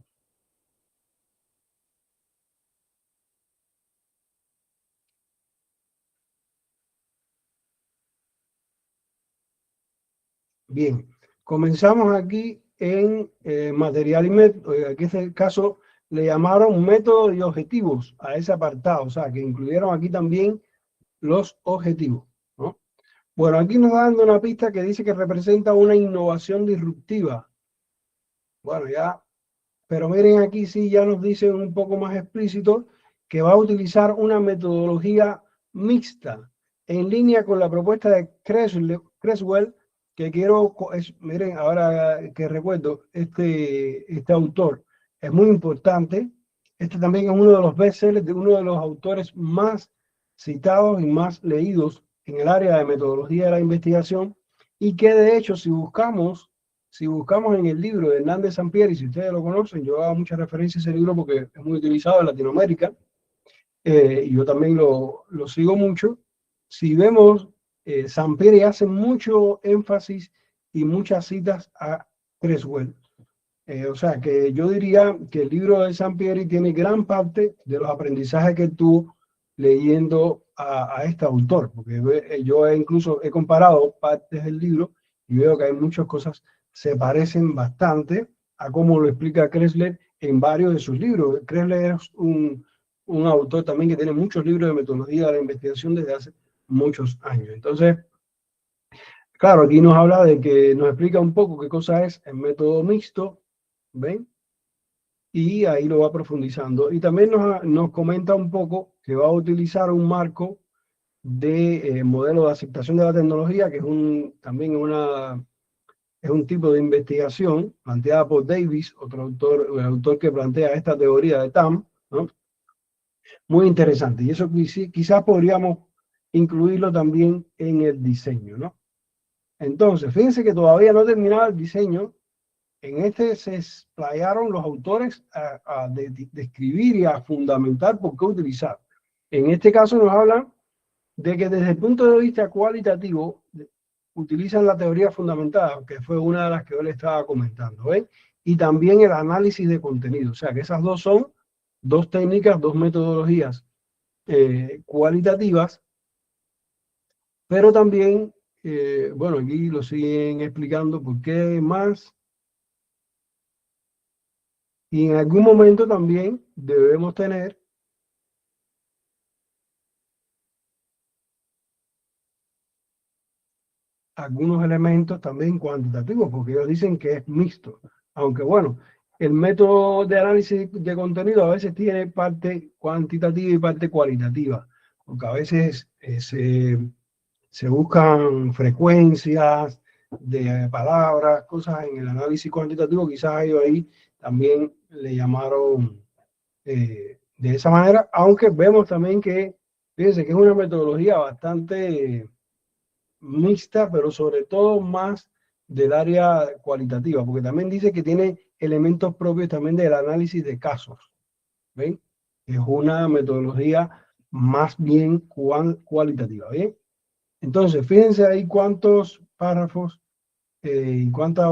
Bien, comenzamos aquí en material y método. Aquí en este caso le llamaron métodos y objetivos a ese apartado, o sea, que incluyeron aquí también los objetivos, ¿no? Bueno, aquí nos dan una pista que dice que representa una innovación disruptiva. Bueno, ya, pero miren aquí sí ya nos dicen un poco más explícito que va a utilizar una metodología mixta en línea con la propuesta de Creswell, que quiero, miren, ahora que recuerdo, este autor es muy importante. Este también es uno de los bestsellers de uno de los autores más citados y más leídos en el área de metodología de la investigación, y que de hecho si buscamos en el libro de Hernández Sampieri, si ustedes lo conocen, yo hago muchas referencias a ese libro porque es muy utilizado en Latinoamérica, y yo también lo sigo mucho. Si vemos, Sampieri hace mucho énfasis y muchas citas a Creswell. O sea que yo diría que el libro de Sampieri tiene gran parte de los aprendizajes que tuvo leyendo a este autor, porque yo incluso he comparado partes del libro y veo que hay muchas cosas se parecen bastante a cómo lo explica Kressler en varios de sus libros. Kressler es un autor también que tiene muchos libros de metodología de la investigación desde hace muchos años. Entonces, claro, aquí nos habla de que nos explica un poco qué cosa es el método mixto, ¿ven? Y ahí lo va profundizando. Y también nos comenta un poco que va a utilizar un marco de modelo de aceptación de la tecnología, que es también es un tipo de investigación planteada por Davis, otro autor, el autor que plantea esta teoría de TAM, ¿no? Muy interesante. Y eso quizás podríamos incluirlo también en el diseño, ¿no? Entonces, fíjense que todavía no terminaba el diseño. En este se explayaron los autores a describir y a fundamentar por qué utilizar. En este caso nos hablan de que desde el punto de vista cualitativo utilizan la teoría fundamentada, que fue una de las que yo le estaba comentando, ¿ven? Y también el análisis de contenido. O sea que esas dos son dos técnicas, dos metodologías cualitativas, pero también, bueno, aquí lo siguen explicando por qué más. Y en algún momento también debemos tener algunos elementos también cuantitativos, porque ellos dicen que es mixto. Aunque bueno, el método de análisis de contenido a veces tiene parte cuantitativa y parte cualitativa. porque a veces se buscan frecuencias de palabras, cosas en el análisis cuantitativo, quizás ellos ahí también le llamaron de esa manera, aunque vemos también que, fíjense que es una metodología bastante mixta, pero sobre todo más del área cualitativa, porque también dice que tiene elementos propios también del análisis de casos. ¿Ven? Es una metodología más bien cualitativa. ¿Bien? Entonces, fíjense ahí cuántos párrafos y cuánta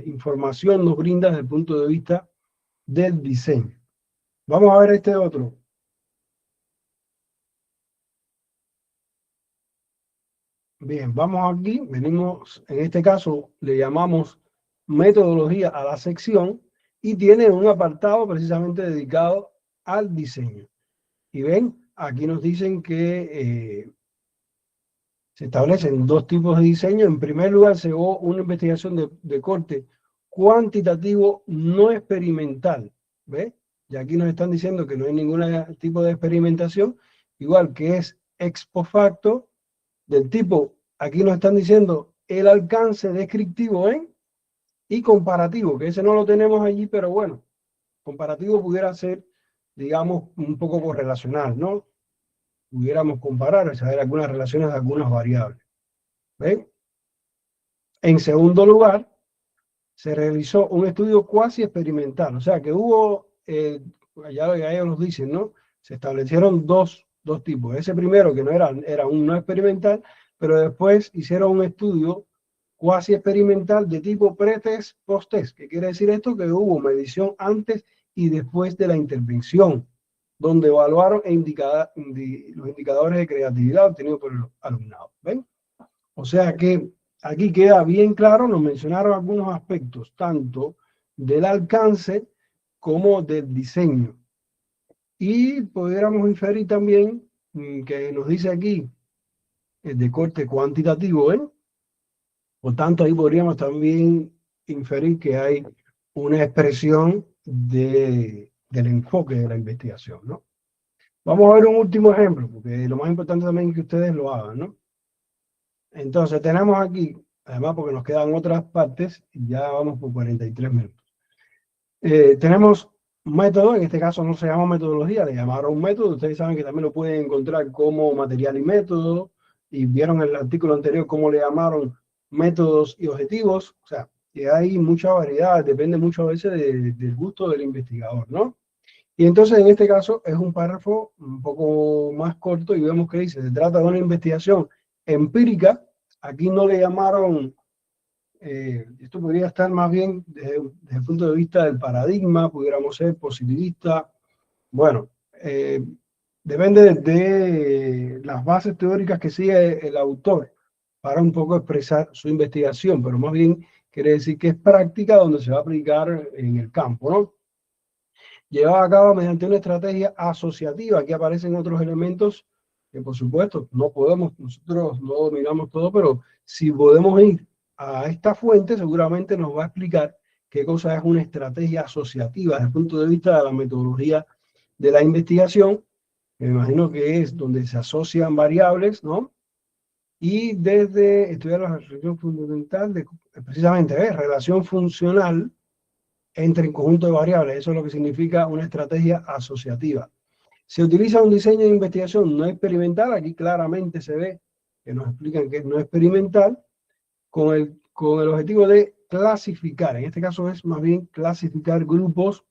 información nos brinda desde el punto de vista del diseño. Vamos a ver este otro. Bien, vamos aquí, venimos, en este caso le llamamos metodología a la sección y tiene un apartado precisamente dedicado al diseño. Y ven, aquí nos dicen que se establecen dos tipos de diseño. En primer lugar, se hace una investigación de corte cuantitativo no experimental. ¿Ve? Y aquí nos están diciendo que no hay ningún tipo de experimentación, igual que es ex post facto, del tipo, aquí nos están diciendo el alcance descriptivo y comparativo, que ese no lo tenemos allí, pero bueno, comparativo pudiera ser, digamos, un poco correlacional, ¿no? Pudiéramos comparar, saber algunas relaciones de algunas variables. ¿Ven? En segundo lugar, se realizó un estudio cuasi experimental, o sea que hubo, ya ellos nos dicen, ¿no? Se establecieron dos tipos. Ese primero, que no era un no experimental, pero después hicieron un estudio cuasi experimental de tipo pre-test, post-test. ¿Qué quiere decir esto? Que hubo medición antes y después de la intervención, donde evaluaron los indicadores de creatividad obtenidos por el alumnado. ¿Ven? O sea que aquí queda bien claro, nos mencionaron algunos aspectos, tanto del alcance como del diseño. Y pudiéramos inferir también que nos dice aquí de corte cuantitativo, ¿eh? Por tanto, ahí podríamos también inferir que hay una expresión del enfoque de la investigación, ¿no? Vamos a ver un último ejemplo, porque lo más importante también es que ustedes lo hagan, ¿no? Entonces tenemos aquí, además porque nos quedan otras partes, ya vamos por 43 minutos. Tenemos un método, en este caso no se llama metodología, le llamaron método, ustedes saben que también lo pueden encontrar como material y método, y vieron en el artículo anterior cómo le llamaron métodos y objetivos, o sea, que hay mucha variedad, depende muchas veces del gusto del investigador, ¿no? Y entonces en este caso es un párrafo un poco más corto y vemos que dice, se trata de una investigación empírica, aquí no le llamaron, esto podría estar más bien desde el punto de vista del paradigma, pudiéramos ser positivista, bueno, depende de las bases teóricas que sigue el autor para un poco expresar su investigación, pero más bien quiere decir que es práctica donde se va a aplicar en el campo, ¿no? Llevada a cabo mediante una estrategia asociativa. Aquí aparecen otros elementos que, por supuesto, no podemos, nosotros no dominamos todo, pero si podemos ir a esta fuente, seguramente nos va a explicar qué cosa es una estrategia asociativa desde el punto de vista de la metodología de la investigación. Me imagino que es donde se asocian variables, ¿no? Y desde estudiar la relación fundamental, precisamente, relación funcional entre un conjunto de variables. Eso es lo que significa una estrategia asociativa. Se utiliza un diseño de investigación no experimental. Aquí claramente se ve que nos explican que es no experimental, con el objetivo de clasificar. En este caso es más bien clasificar grupos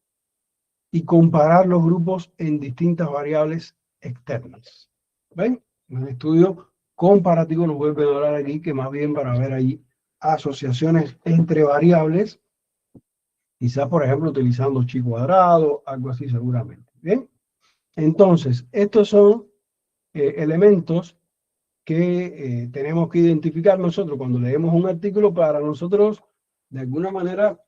y comparar los grupos en distintas variables externas. ¿Ven? Un estudio comparativo nos vuelve a hablar aquí, que más bien para ver ahí asociaciones entre variables, quizás, por ejemplo, utilizando chi cuadrado, algo así seguramente. Bien, entonces, estos son elementos que tenemos que identificar nosotros cuando leemos un artículo para nosotros, de alguna manera,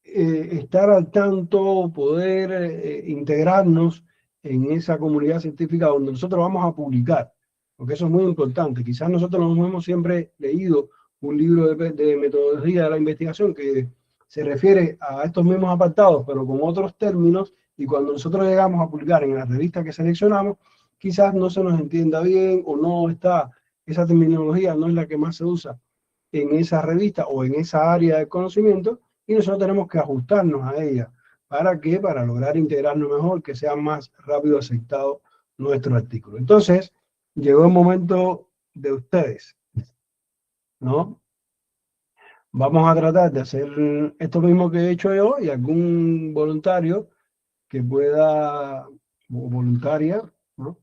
estar al tanto, poder integrarnos en esa comunidad científica donde nosotros vamos a publicar, porque eso es muy importante. Quizás nosotros nos hemos siempre leído un libro de metodología de la investigación que se refiere a estos mismos apartados, pero con otros términos, y cuando nosotros llegamos a publicar en la revista que seleccionamos, quizás no se nos entienda bien o no está, esa terminología no es la que más se usa en esa revista o en esa área de conocimiento y nosotros tenemos que ajustarnos a ella. ¿Para qué? Para lograr integrarnos mejor, que sea más rápido aceptado nuestro artículo. Entonces, llegó el momento de ustedes, ¿no? Vamos a tratar de hacer esto mismo que he hecho yo y algún voluntario que pueda, o voluntaria, ¿no?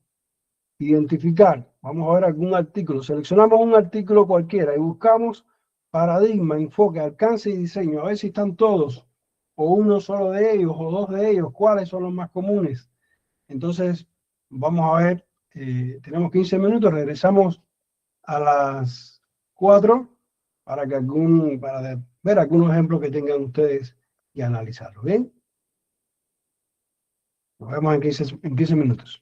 Identificar. Vamos a ver algún artículo. Seleccionamos un artículo cualquiera y buscamos paradigma, enfoque, alcance y diseño. A ver si están todos, o uno solo de ellos, o dos de ellos, cuáles son los más comunes. Entonces, vamos a ver, tenemos 15 minutos, regresamos a las 4 para que para ver algunos ejemplos que tengan ustedes y analizarlos. ¿Bien? Nos vemos en 15 minutos.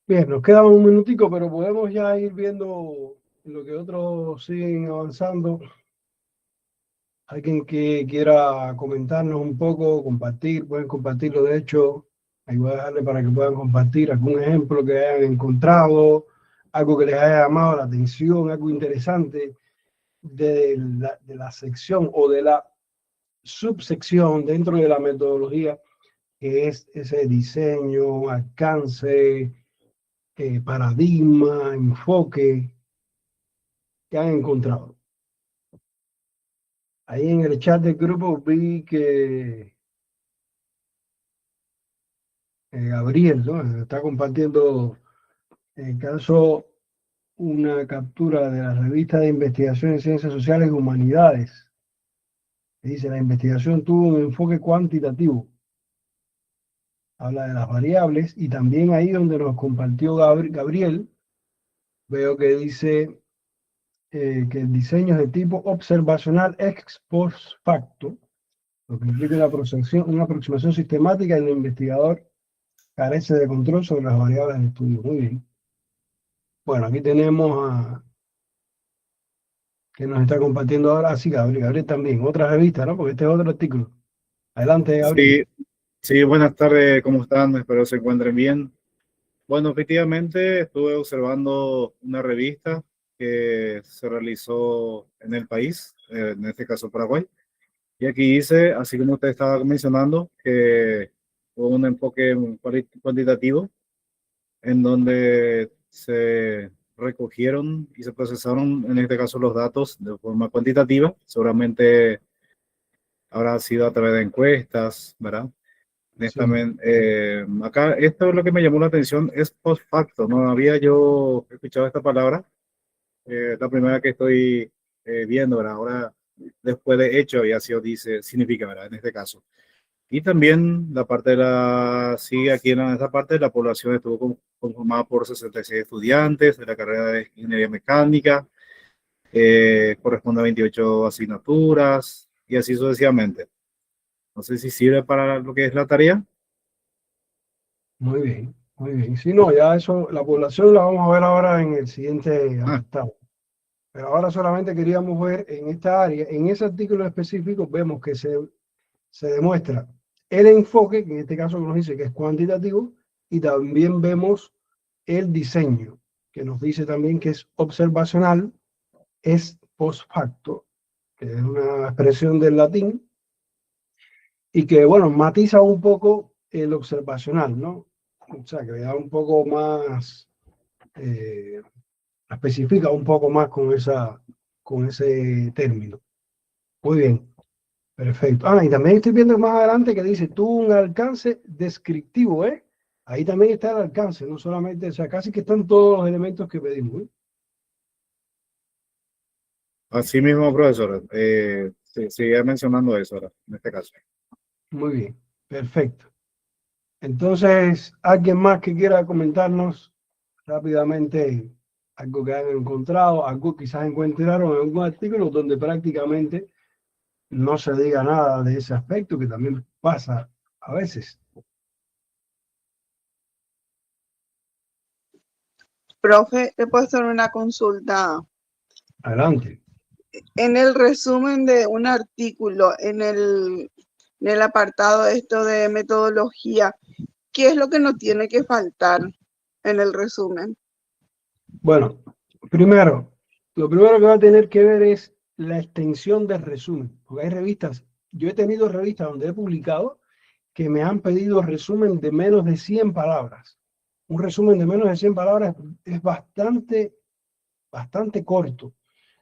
Bien, nos queda un minutico, pero podemos ya ir viendo lo que otros siguen avanzando. Alguien que quiera comentarnos un poco, compartir, pueden compartirlo. De hecho, ahí voy a dejarle para que puedan compartir algún ejemplo que hayan encontrado, algo que les haya llamado la atención, algo interesante de la sección o de la subsección dentro de la metodología, que es ese diseño, alcance, paradigma, enfoque que han encontrado. Ahí en el chat del grupo vi que Gabriel, ¿no?, está compartiendo el caso, una captura de la revista de investigación en ciencias sociales y humanidades. Dice, la investigación tuvo un enfoque cuantitativo. Habla de las variables y también ahí donde nos compartió Gabriel, veo que dice que el diseño es de tipo observacional ex post facto, lo que implica una aproximación sistemática y el investigador carece de control sobre las variables del estudio. Muy bien. Bueno, aquí tenemos a que nos está compartiendo ahora, sí, Gabriel también, otra revista, ¿no? Porque este es otro artículo. Adelante, Gabriel. Sí, sí, buenas tardes, ¿cómo están? Espero se encuentren bien. Bueno, efectivamente estuve observando una revista que se realizó en el país, en este caso Paraguay, y aquí dice, así como usted estaba mencionando, que hubo un enfoque cuantitativo en donde se recogieron y se procesaron, en este caso, los datos de forma cuantitativa. Seguramente habrá sido a través de encuestas, ¿verdad? Sí. Acá esto es lo que me llamó la atención, es post facto. No había yo escuchado esta palabra, la primera que estoy viendo, ¿verdad? Ahora, después de hecho, había sido, dice, significa, ¿verdad? En este caso. Y también la parte de la, sí, aquí en esta parte la población estuvo conformada por 66 estudiantes de la carrera de Ingeniería Mecánica, corresponde a 28 asignaturas y así sucesivamente. No sé si sirve para lo que es la tarea. Muy bien, muy bien. Si no, ya eso, la población la vamos a ver ahora en el siguiente apartado. Pero ahora solamente queríamos ver en esta área, en ese artículo específico, vemos que se demuestra el enfoque, que en este caso nos dice que es cuantitativo, y también vemos el diseño, que nos dice también que es observacional, es post facto, que es una expresión del latín, y que, bueno, matiza un poco el observacional, ¿no? O sea, que le da un poco más, especifica un poco más con ese término. Muy bien, perfecto. Ah, y también estoy viendo más adelante que dice, tuvo un alcance descriptivo, ¿eh? Ahí también está el alcance, no solamente, o sea, casi que están todos los elementos que pedimos, ¿eh? Así mismo, profesor. Sigue mencionando eso ahora, en este caso. Muy bien, perfecto. Entonces, ¿alguien más que quiera comentarnos rápidamente algo que hayan encontrado, algo quizás encontraron en algún artículo donde prácticamente no se diga nada de ese aspecto, que también pasa a veces? Profe, ¿le puedo hacer una consulta? Adelante. En el resumen de un artículo, en el apartado esto de metodología, ¿qué es lo que no tiene que faltar en el resumen? Bueno, primero, lo primero que va a tener que ver es la extensión del resumen, porque hay revistas, yo he tenido revistas donde he publicado que me han pedido resumen de menos de 100 palabras. Un resumen de menos de 100 palabras es bastante corto.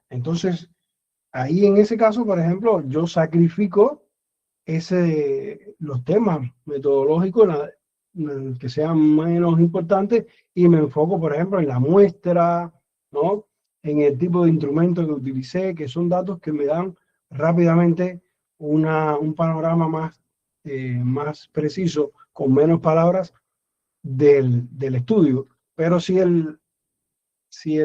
Entonces, ahí en ese caso, por ejemplo, yo sacrifico los temas metodológicos que sean menos importantes y me enfoco, por ejemplo, en la muestra, ¿no? En el tipo de instrumento que utilicé, que son datos que me dan rápidamente un panorama más preciso, con menos palabras del estudio. Pero si el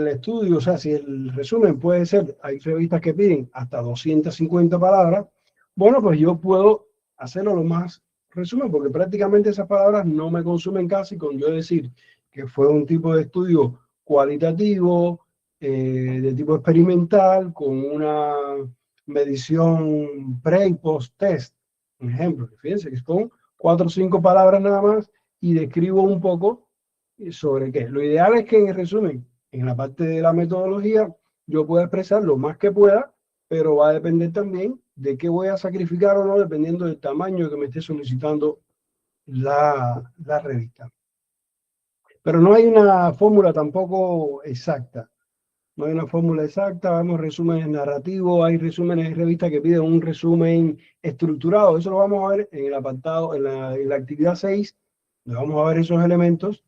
estudio, o sea, si el resumen puede ser, hay revistas que piden hasta 250 palabras, bueno, pues yo puedo hacerlo lo más resumen, porque prácticamente esas palabras no me consumen casi, con yo decir que fue un tipo de estudio cualitativo, de tipo experimental, con una medición pre y post test. Un ejemplo, fíjense que son 4 o 5 palabras nada más y describo un poco sobre qué. Lo ideal es que en resumen, en la parte de la metodología, yo pueda expresar lo más que pueda, pero va a depender también de qué voy a sacrificar o no, dependiendo del tamaño que me esté solicitando la revista. Pero no hay una fórmula tampoco exacta. No hay una fórmula exacta. Vemos resúmenes narrativos, hay resúmenes de revistas que piden un resumen estructurado. Eso lo vamos a ver en el apartado, en la actividad 6. Vamos a ver esos elementos,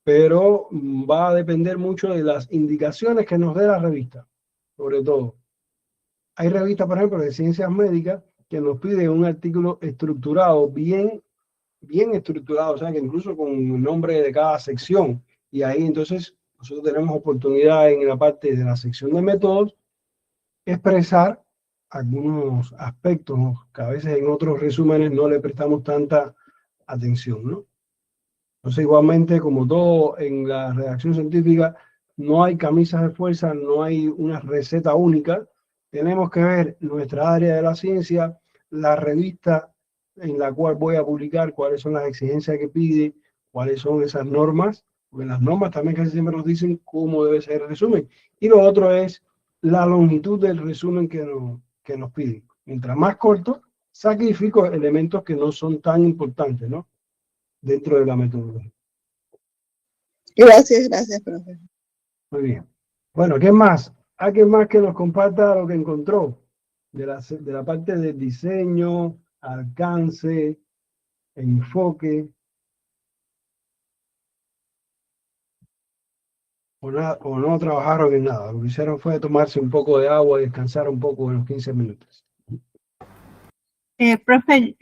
pero va a depender mucho de las indicaciones que nos dé la revista, sobre todo. Hay revistas, por ejemplo, de ciencias médicas que nos piden un artículo estructurado, bien estructurado, o sea, que incluso con el nombre de cada sección. Y ahí entonces nosotros tenemos oportunidad en la parte de la sección de métodos expresar algunos aspectos que a veces en otros resúmenes no le prestamos tanta atención, ¿no? Entonces, igualmente, como todo en la redacción científica, no hay camisas de fuerza, no hay una receta única. Tenemos que ver nuestra área de la ciencia, la revista en la cual voy a publicar, cuáles son las exigencias que pide, cuáles son esas normas, porque las normas también casi siempre nos dicen cómo debe ser el resumen. Y lo otro es la longitud del resumen que nos piden. Mientras más corto, sacrifico elementos que no son tan importantes, ¿no? Dentro de la metodología. Gracias, profe. Muy bien. Bueno, ¿qué más? ¿Alguien más que nos comparta lo que encontró de la parte del diseño, alcance, enfoque? O no trabajaron en nada. Lo que hicieron fue tomarse un poco de agua y descansar un poco en los 15 minutos. Profe,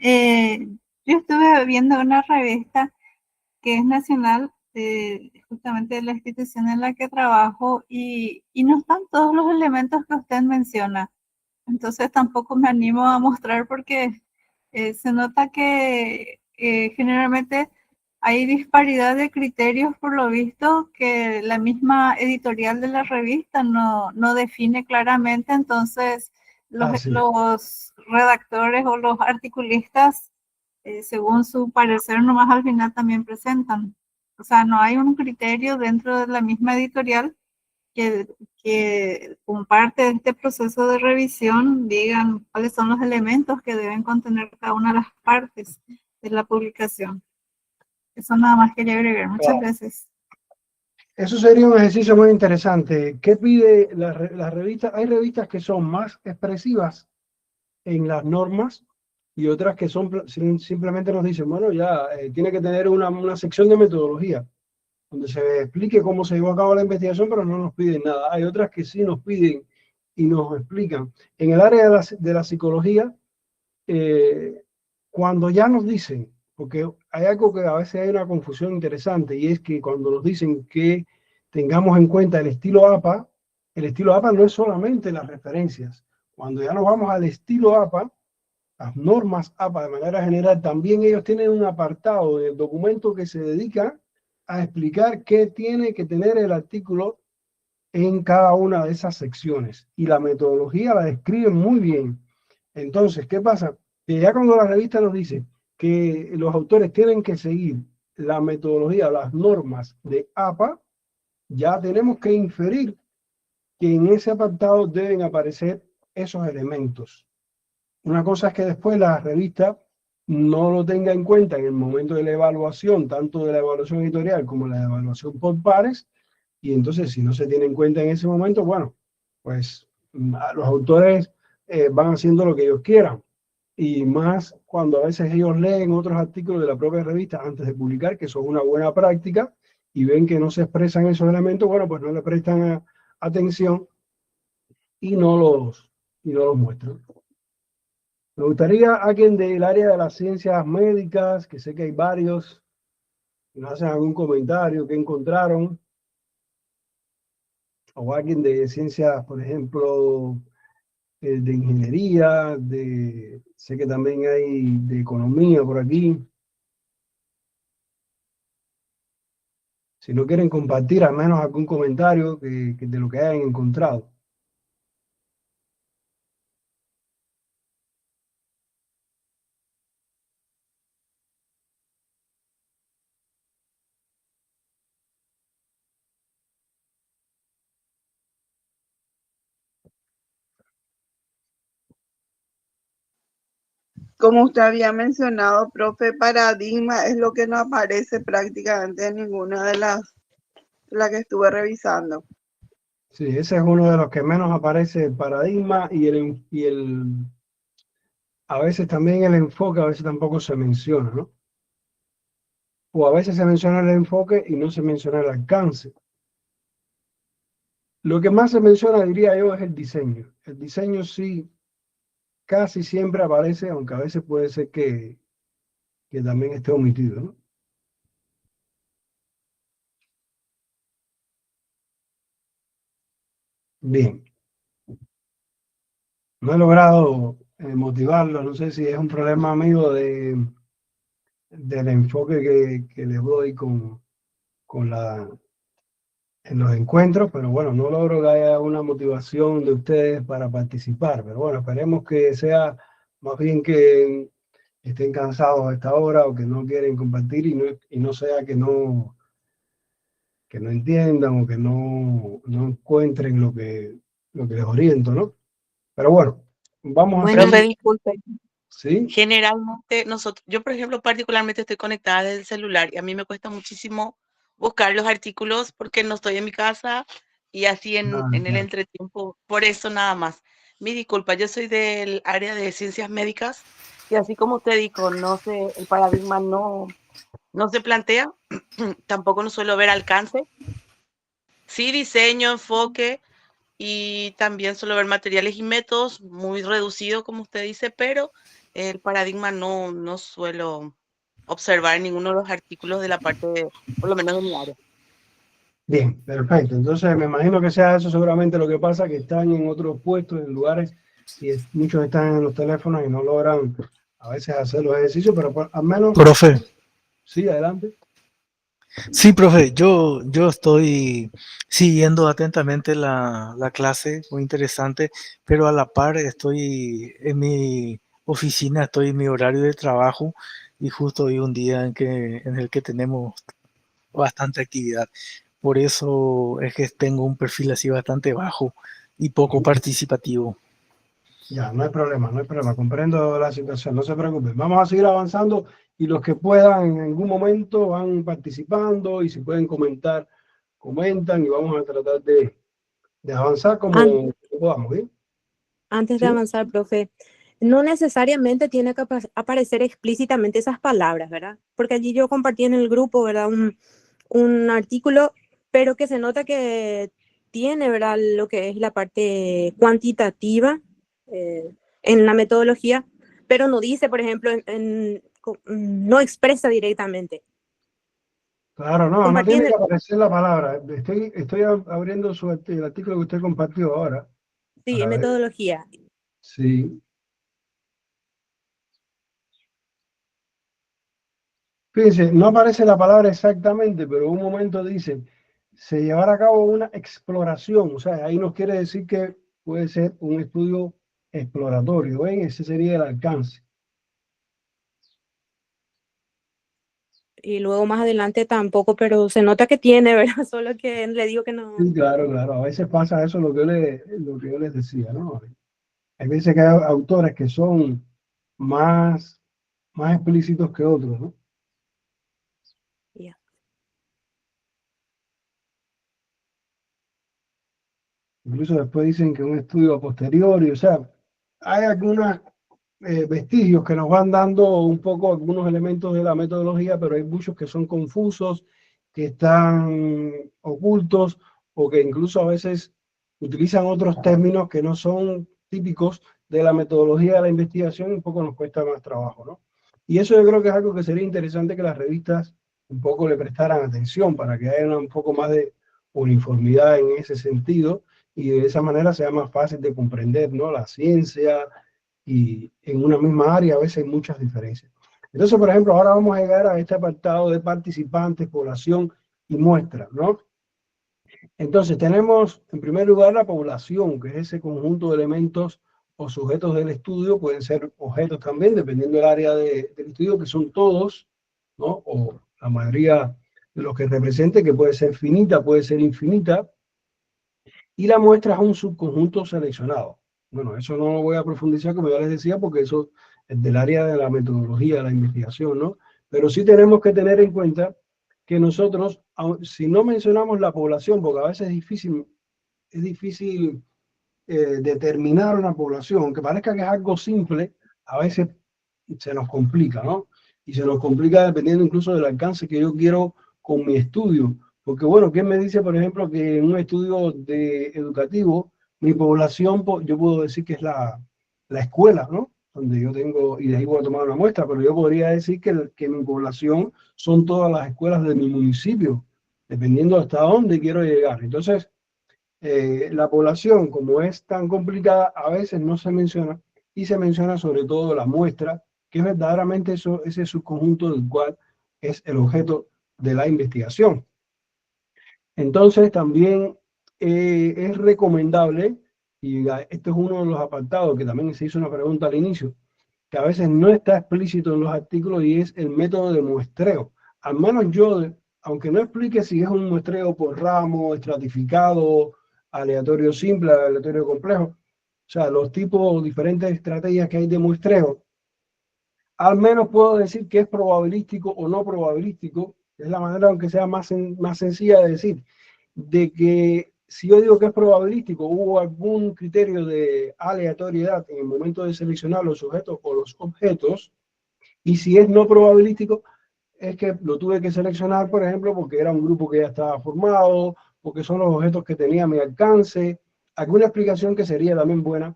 yo estuve viendo una revista que es nacional, justamente de la institución en la que trabajo, y no están todos los elementos que usted menciona. Entonces tampoco me animo a mostrar porque se nota que generalmente hay disparidad de criterios, por lo visto, que la misma editorial de la revista no define claramente. Entonces los redactores o los articulistas, según su parecer, nomás al final también presentan. O sea, no hay un criterio dentro de la misma editorial que como parte de este proceso de revisión digan cuáles son los elementos que deben contener cada una de las partes de la publicación. Eso nada más quería agregar. Muchas gracias. Eso sería un ejercicio muy interesante. ¿Qué pide la revista? Hay revistas que son más expresivas en las normas y otras que son simplemente nos dicen, bueno, ya tiene que tener una sección de metodología donde se explique cómo se llevó a cabo la investigación, pero no nos piden nada. Hay otras que sí nos piden y nos explican. En el área de la psicología, cuando ya nos dicen, porque hay algo que a veces hay una confusión interesante, y es que cuando nos dicen que tengamos en cuenta el estilo APA no es solamente las referencias. Cuando ya nos vamos al estilo APA, las normas APA de manera general, también ellos tienen un apartado del documento que se dedica a explicar qué tiene que tener el artículo en cada una de esas secciones. Y la metodología la describe muy bien. Entonces, ¿qué pasa? Que ya cuando la revista nos dice que los autores tienen que seguir la metodología, las normas de APA, ya tenemos que inferir que en ese apartado deben aparecer esos elementos. Una cosa es que después la revista no lo tenga en cuenta en el momento de la evaluación, tanto de la evaluación editorial como la evaluación por pares, y entonces si no se tiene en cuenta en ese momento, bueno, pues los autores van haciendo lo que ellos quieran, y más cuando a veces ellos leen otros artículos de la propia revista antes de publicar, que eso es una buena práctica, y ven que no se expresan esos elementos, bueno, pues no le prestan atención y no los muestran. Me gustaría alguien del área de las ciencias médicas, que sé que hay varios, que nos hacen algún comentario que encontraron, o alguien de ciencias, por ejemplo, de ingeniería, sé que también hay de economía por aquí. Si no quieren compartir al menos algún comentario que de lo que hayan encontrado. Como usted había mencionado, profe, paradigma es lo que no aparece prácticamente en ninguna de las que estuve revisando. Sí, ese es uno de los que menos aparece, el paradigma a veces también el enfoque, a veces tampoco se menciona, ¿no? O a veces se menciona el enfoque y no se menciona el alcance. Lo que más se menciona, diría yo, es el diseño. El diseño sí casi siempre aparece, aunque a veces puede ser que también esté omitido, ¿no? Bien. No he logrado motivarlo, no sé si es un problema mío del enfoque que les doy en los encuentros, pero bueno, no logro que haya una motivación de ustedes para participar, pero bueno, esperemos que sea más bien que estén cansados a esta hora o que no quieren compartir y no sea que no entiendan o que no encuentren lo que les oriento, ¿no? Pero bueno, vamos a Bueno, seguir. profe, disculpe. ¿Sí? Generalmente yo, por ejemplo, particularmente estoy conectada desde el celular y a mí me cuesta muchísimo buscar los artículos porque no estoy en mi casa y así en el Claro. entretiempo, por eso nada más. Mi disculpa, yo soy del área de ciencias médicas y así como usted dijo, no sé, el paradigma no se plantea, tampoco no suelo ver alcance. Sí, diseño, enfoque y también suelo ver materiales y métodos muy reducidos, como usted dice, pero el paradigma no suelo observar en ninguno de los artículos de la parte, por lo menos de mi área. Bien, perfecto. Entonces me imagino que sea eso seguramente lo que pasa, que están en otros puestos, en lugares, y muchos están en los teléfonos y no logran a veces hacer los ejercicios, pero al menos... Profe, Sí, adelante. sí, profe, yo estoy siguiendo atentamente la clase, muy interesante, pero a la par estoy en mi oficina, estoy en mi horario de trabajo y justo hoy un día en el que tenemos bastante actividad. Por eso es que tengo un perfil así bastante bajo y poco participativo. Ya, no hay problema, no hay problema. Comprendo la situación, no se preocupen. Vamos a seguir avanzando y los que puedan en algún momento van participando y si pueden comentar, comentan y vamos a tratar de avanzar como podamos, ¿bien? Antes de ¿Sí? avanzar, profe, no necesariamente tiene que aparecer explícitamente esas palabras, ¿verdad? Porque allí yo compartí en el grupo, ¿verdad? Un artículo, pero que se nota que tiene, ¿verdad? Lo que es la parte cuantitativa en la metodología, pero no dice, por ejemplo, no expresa directamente. Claro, no, no Compartí tiene en que el, aparecer la palabra. Estoy abriendo el artículo que usted compartió ahora sí, para en ver. metodología. Sí. Fíjense, no aparece la palabra exactamente, pero en un momento dice, se llevará a cabo una exploración. O sea, ahí nos quiere decir que puede ser un estudio exploratorio. ¿Ven? Ese sería el alcance. Y luego más adelante tampoco, pero se nota que tiene, ¿verdad? Solo que le digo que no. Sí, claro, claro. A veces pasa eso lo que yo les decía, ¿no? Hay veces que hay autores que son más, más explícitos que otros, ¿no? Yeah. Incluso después dicen que un estudio a posteriori, o sea, hay algunos vestigios que nos van dando un poco algunos elementos de la metodología, pero hay muchos que son confusos, que están ocultos o que incluso a veces utilizan otros términos que no son típicos de la metodología de la investigación y un poco nos cuesta más trabajo, ¿no? Y eso yo creo que es algo que sería interesante que las revistas un poco le prestaran atención para que haya un poco más de uniformidad en ese sentido y de esa manera sea más fácil de comprender, ¿no? La ciencia y en una misma área a veces hay muchas diferencias. Entonces, por ejemplo, ahora vamos a llegar a este apartado de participantes, población y muestra, ¿no? Entonces tenemos en primer lugar la población, que es ese conjunto de elementos o sujetos del estudio, pueden ser objetos también, dependiendo del área del estudio, que son todos, ¿no? O la mayoría de los que represente, que puede ser finita, puede ser infinita, y la muestra es un subconjunto seleccionado. Bueno, eso no lo voy a profundizar, como ya les decía, porque eso es del área de la metodología, de la investigación, ¿no? Pero sí tenemos que tener en cuenta que nosotros, si no mencionamos la población, porque a veces es difícil determinar una población, aunque parezca que es algo simple, a veces se nos complica, ¿no? Y se nos complica dependiendo incluso del alcance que yo quiero con mi estudio. Porque bueno, ¿quién me dice, por ejemplo, que en un estudio educativo, mi población, yo puedo decir que es la escuela, ¿no? Donde yo tengo, y de ahí voy a tomar una muestra, pero yo podría decir que mi población son todas las escuelas de mi municipio, dependiendo hasta dónde quiero llegar. Entonces, la población, como es tan complicada, a veces no se menciona, y se menciona sobre todo la muestra, que es verdaderamente ese subconjunto del cual es el objeto de la investigación. Entonces también es recomendable, y esto es uno de los apartados que también se hizo una pregunta al inicio, que a veces no está explícito en los artículos, y es el método de muestreo. Al menos yo, aunque no explique si es un muestreo por ramo, estratificado, aleatorio simple, aleatorio complejo, o sea, los tipos, diferentes estrategias que hay de muestreo, al menos puedo decir que es probabilístico o no probabilístico. Es la manera, aunque sea más sencilla de decir, de que si yo digo que es probabilístico, hubo algún criterio de aleatoriedad en el momento de seleccionar los sujetos o los objetos, y si es no probabilístico, es que lo tuve que seleccionar, por ejemplo, porque era un grupo que ya estaba formado, porque son los objetos que tenía a mi alcance, alguna explicación que sería también buena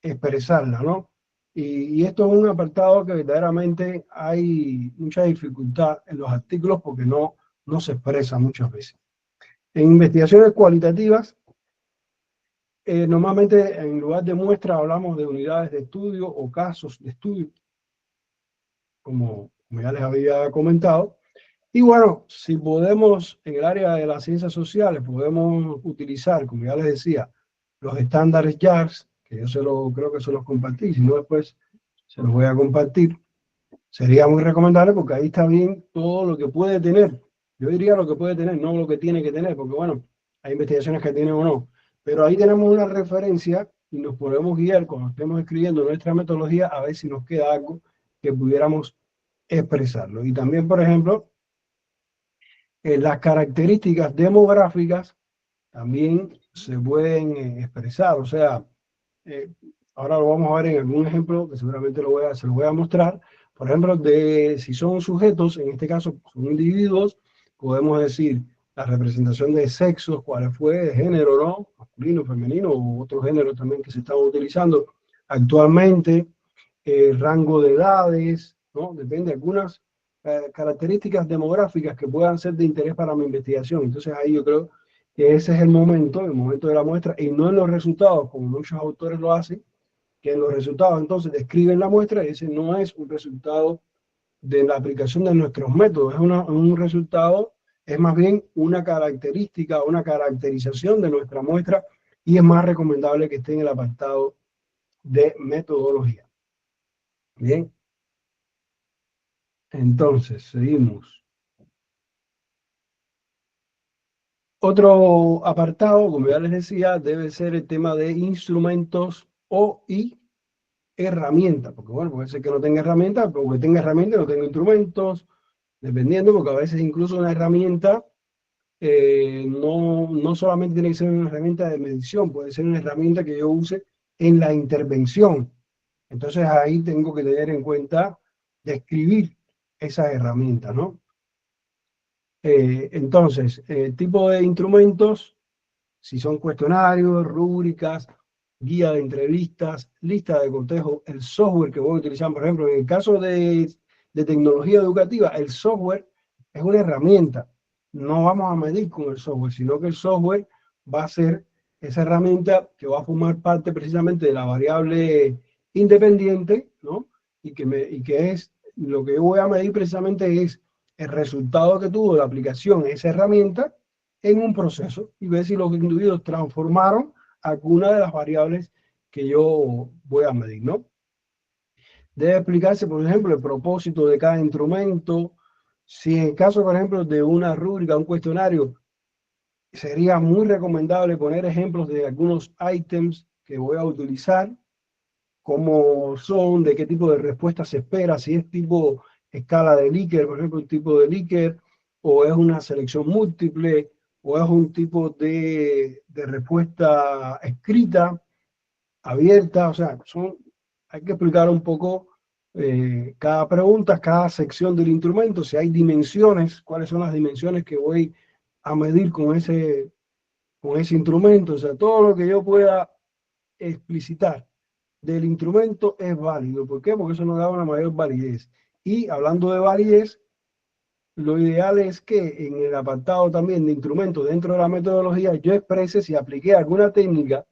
expresarla, ¿no? Y esto es un apartado que verdaderamente hay mucha dificultad en los artículos porque no se expresa muchas veces. En investigaciones cualitativas, normalmente en lugar de muestras hablamos de unidades de estudio o casos de estudio, como ya les había comentado. Y bueno, si podemos, en el área de las ciencias sociales, podemos utilizar, como ya les decía, los estándares JARS, que yo creo que se los compartí, si no después se los voy a compartir, sería muy recomendable porque ahí está bien todo lo que puede tener. Yo diría lo que puede tener, no lo que tiene que tener, porque bueno, hay investigaciones que tienen o no. Pero ahí tenemos una referencia y nos podemos guiar cuando estemos escribiendo nuestra metodología a ver si nos queda algo que pudiéramos expresarlo. Y también, por ejemplo, las características demográficas también se pueden expresar. O sea, ahora lo vamos a ver en algún ejemplo que seguramente se lo voy a mostrar. Por ejemplo, si son sujetos, en este caso son individuos, podemos decir la representación de sexos, cuál fue, de género, ¿no? Masculino, femenino, u otros géneros también que se están utilizando actualmente, rango de edades, ¿no? Depende de algunas características demográficas que puedan ser de interés para mi investigación. Entonces ahí yo creo que ese es el momento de la muestra, y no en los resultados, como muchos autores lo hacen, que en los resultados entonces describen la muestra, y ese no es un resultado de la aplicación de nuestros métodos, es un resultado, es más bien una característica, una caracterización de nuestra muestra, y es más recomendable que esté en el apartado de metodología. Bien. Entonces, seguimos. Otro apartado, como ya les decía, debe ser el tema de instrumentos y herramientas, porque bueno, puede ser que no tenga herramientas, pero que tenga herramientas no tenga instrumentos, dependiendo, porque a veces incluso una herramienta no solamente tiene que ser una herramienta de medición, puede ser una herramienta que yo use en la intervención. Entonces ahí tengo que tener en cuenta describir esas herramientas, ¿no? Entonces, tipo de instrumentos, si son cuestionarios, rúbricas, guía de entrevistas, lista de cotejo, el software que voy a utilizar, por ejemplo, en el caso de tecnología educativa, el software es una herramienta. No vamos a medir con el software, sino que el software va a ser esa herramienta que va a formar parte precisamente de la variable independiente, ¿no? Y que es, lo que yo voy a medir precisamente es el resultado que tuvo la aplicación de esa herramienta en un proceso y ver si los individuos transformaron alguna de las variables que yo voy a medir, ¿no? Debe explicarse, por ejemplo, el propósito de cada instrumento. Si en el caso, por ejemplo, de una rúbrica, un cuestionario, sería muy recomendable poner ejemplos de algunos ítems que voy a utilizar, cómo son, de qué tipo de respuesta se espera, si es tipo escala de Likert, por ejemplo, un tipo de Likert, o es una selección múltiple, o es un tipo de respuesta escrita, abierta, o sea, hay que explicar un poco cada pregunta, cada sección del instrumento, si hay dimensiones, cuáles son las dimensiones que voy a medir con ese instrumento, o sea, todo lo que yo pueda explicitar del instrumento es válido. ¿Por qué? Porque eso nos da una mayor validez. Y hablando de validez, lo ideal es que en el apartado también de instrumentos dentro de la metodología yo exprese si apliqué alguna técnica